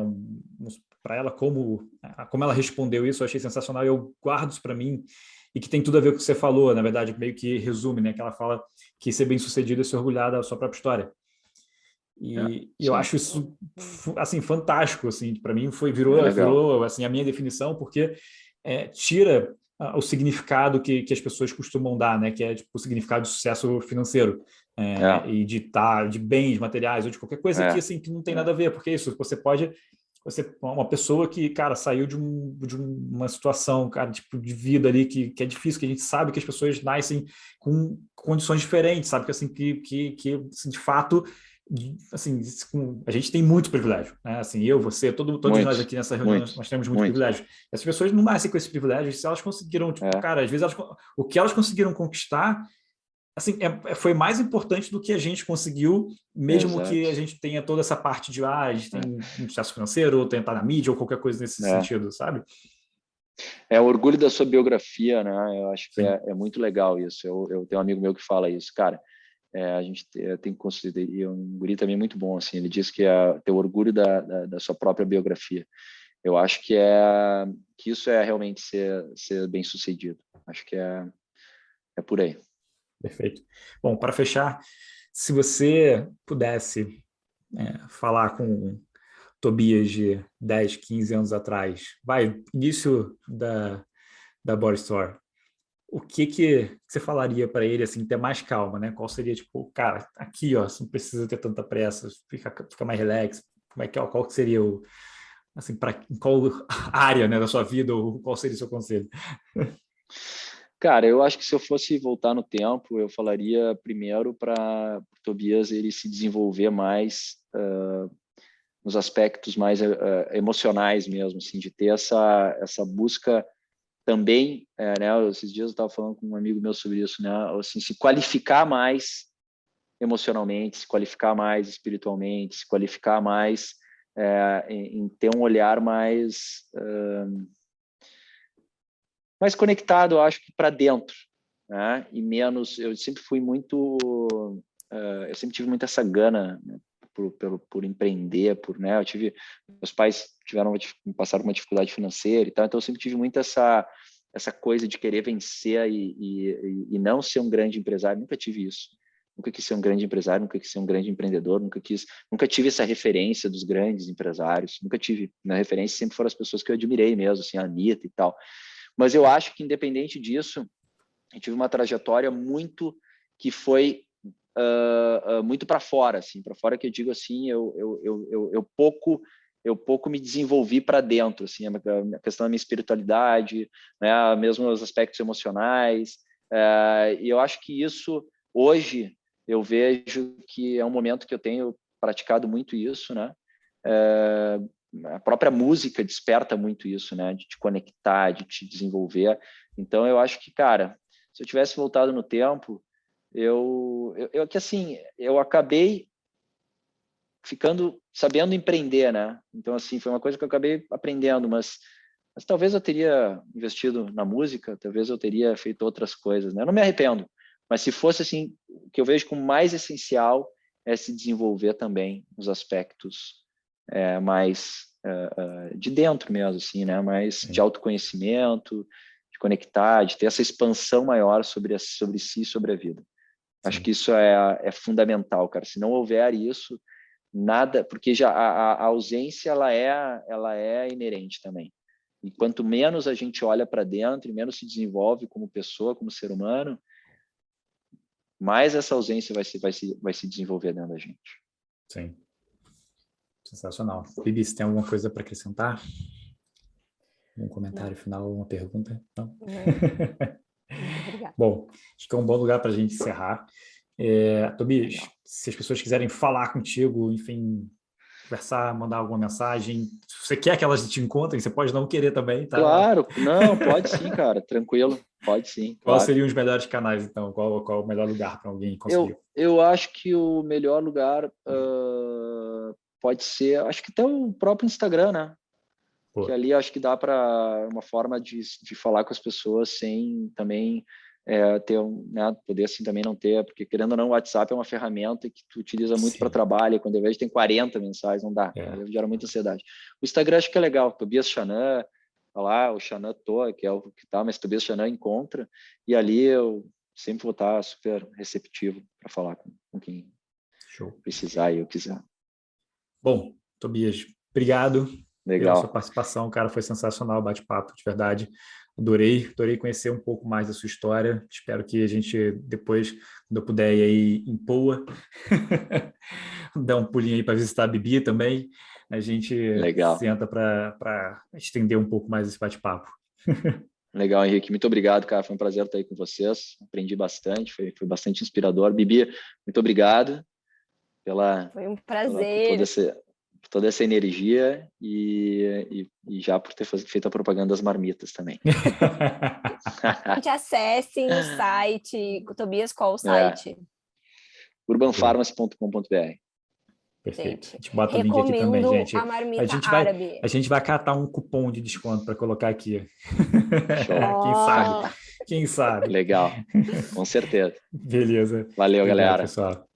para ela, como ela respondeu isso, eu achei sensacional, eu guardo isso para mim, e que tem tudo a ver com o que você falou, na verdade, meio que resume, né, que ela fala que ser bem-sucedido é se orgulhar da sua própria história. E eu acho isso assim fantástico, assim, para mim virou assim a minha definição, porque tira o significado que as pessoas costumam dar, né, que é tipo, o significado de sucesso financeiro e de bens materiais ou de qualquer coisa que assim que não tem nada a ver, porque isso você uma pessoa que, cara, saiu de uma situação, cara, tipo, de vida ali que é difícil, que a gente sabe que as pessoas nascem com condições diferentes, sabe? Que, assim, assim, de fato, assim, a gente tem muito privilégio, né? Assim, eu, você, todos nós aqui nessa reunião, nós temos muito privilégio. Essas pessoas não nascem com esse privilégio, se elas conseguiram, tipo, cara, às vezes o que elas conseguiram conquistar assim, foi mais importante do que a gente conseguiu, mesmo que a gente tenha toda essa parte de a gente tem um sucesso financeiro, ou tentar na mídia, ou qualquer coisa nesse sentido, sabe? É o orgulho da sua biografia, né? Eu acho que é muito legal isso. Eu tenho um amigo meu que fala isso, cara. A gente tem que considerar, e um guri também muito bom, assim, ele diz que é ter orgulho da sua própria biografia. Eu acho que isso é realmente ser bem-sucedido. Acho que é por aí. Perfeito. Bom, para fechar, se você pudesse falar com Tobias de 10, 15 anos atrás, início da Body Store, o que você falaria para ele, assim, ter mais calma, né? Qual seria, tipo, cara, aqui, ó, você não precisa ter tanta pressa, fica mais relax, qual que seria assim, em qual área, né, da sua vida, ou qual seria o seu conselho? Cara, eu acho que se eu fosse voltar no tempo, eu falaria primeiro para o Tobias ele se desenvolver mais nos aspectos mais emocionais mesmo, assim, de ter essa busca também, né? Esses dias eu estava falando com um amigo meu sobre isso, né? Assim, se qualificar mais emocionalmente, se qualificar mais espiritualmente, se qualificar mais em ter um olhar mais conectado, eu acho que para dentro, né? E menos, eu sempre fui muito, eu sempre tive muito essa gana, né? por empreender, né? Meus pais passaram uma dificuldade financeira e tal, então eu sempre tive muito essa coisa de querer vencer e não ser um grande empresário, nunca tive isso. Nunca quis ser um grande empresário, nunca quis ser um grande empreendedor, nunca tive essa referência dos grandes empresários, nunca tive. Minha referência sempre foram as pessoas que eu admirei mesmo, assim, a Anitta e tal. Mas eu acho que, independente disso, eu tive uma trajetória que foi muito para fora, assim, para fora que eu digo assim, eu pouco me desenvolvi para dentro, assim, a questão da minha espiritualidade, né, mesmo os aspectos emocionais, e eu acho que isso, hoje, eu vejo que é um momento que eu tenho praticado muito isso, né? A própria música desperta muito isso, né? De te conectar, de te desenvolver. Então, eu acho que, cara, se eu tivesse voltado no tempo, que assim, eu acabei sabendo empreender, né? Então, assim, foi uma coisa que eu acabei aprendendo, mas talvez eu teria investido na música, talvez eu teria feito outras coisas, né? Eu não me arrependo, mas se fosse assim, o que eu vejo como mais essencial é se desenvolver também nos aspectos mais de dentro mesmo, assim, né? Mais de autoconhecimento, de conectar, de ter essa expansão maior sobre si e sobre a vida. Sim. Acho que isso é fundamental, cara. Se não houver isso, nada, porque já a ausência ela é inerente também. E quanto menos a gente olha para dentro e menos se desenvolve como pessoa, como ser humano, mais essa ausência vai se desenvolver dentro da gente. Sim. Sensacional. Bibi, você tem alguma coisa para acrescentar? Um comentário final, uma pergunta? Não? Muito obrigada. Bom, acho que é um bom lugar para a gente encerrar. Tobias, se as pessoas quiserem falar contigo, enfim, conversar, mandar alguma mensagem, se você quer que elas te encontrem, você pode não querer também, tá? Claro, não, pode sim, cara, tranquilo, pode sim. Qual claro. seriam os melhores canais, então? Qual o melhor lugar para alguém conseguir? Eu acho que o melhor lugar pode ser, acho que até o próprio Instagram, né? Pô. Que ali acho que dá para uma forma de falar com as pessoas sem também ter né, poder assim também não ter, porque querendo ou não, o WhatsApp é uma ferramenta que tu utiliza muito para trabalho, e quando eu vejo tem 40 mensagens, não dá, gera muita ansiedade. O Instagram acho que é legal, Tobias Chanan, lá, o Chanan Toa, que é o que tá, mas Tobias Chanan encontra, e ali eu sempre vou estar super receptivo para falar com quem precisar e eu quiser. Bom, Tobias, obrigado. Legal. Pela sua participação, cara, foi sensacional o bate-papo, de verdade. Adorei conhecer um pouco mais da sua história. Espero que a gente depois, quando eu puder ir aí em Poa, dar um pulinho aí para visitar a Bibi também. A gente senta para estender um pouco mais esse bate-papo. Legal, Henrique. Muito obrigado, cara. Foi um prazer estar aí com vocês. Aprendi bastante, foi bastante inspirador. Bibi, muito obrigado Foi um prazer. Por toda essa energia e já por ter feito a propaganda das marmitas também. Gente, acessem o site. Tobias, qual o site? urbanfarmacy.com.br. Perfeito. A gente bota o link aqui também, gente. A marmita árabe. A gente vai catar um cupom de desconto para colocar aqui. Show. Quem sabe? Legal. Com certeza. Beleza. Valeu, obrigado, galera. Pessoal.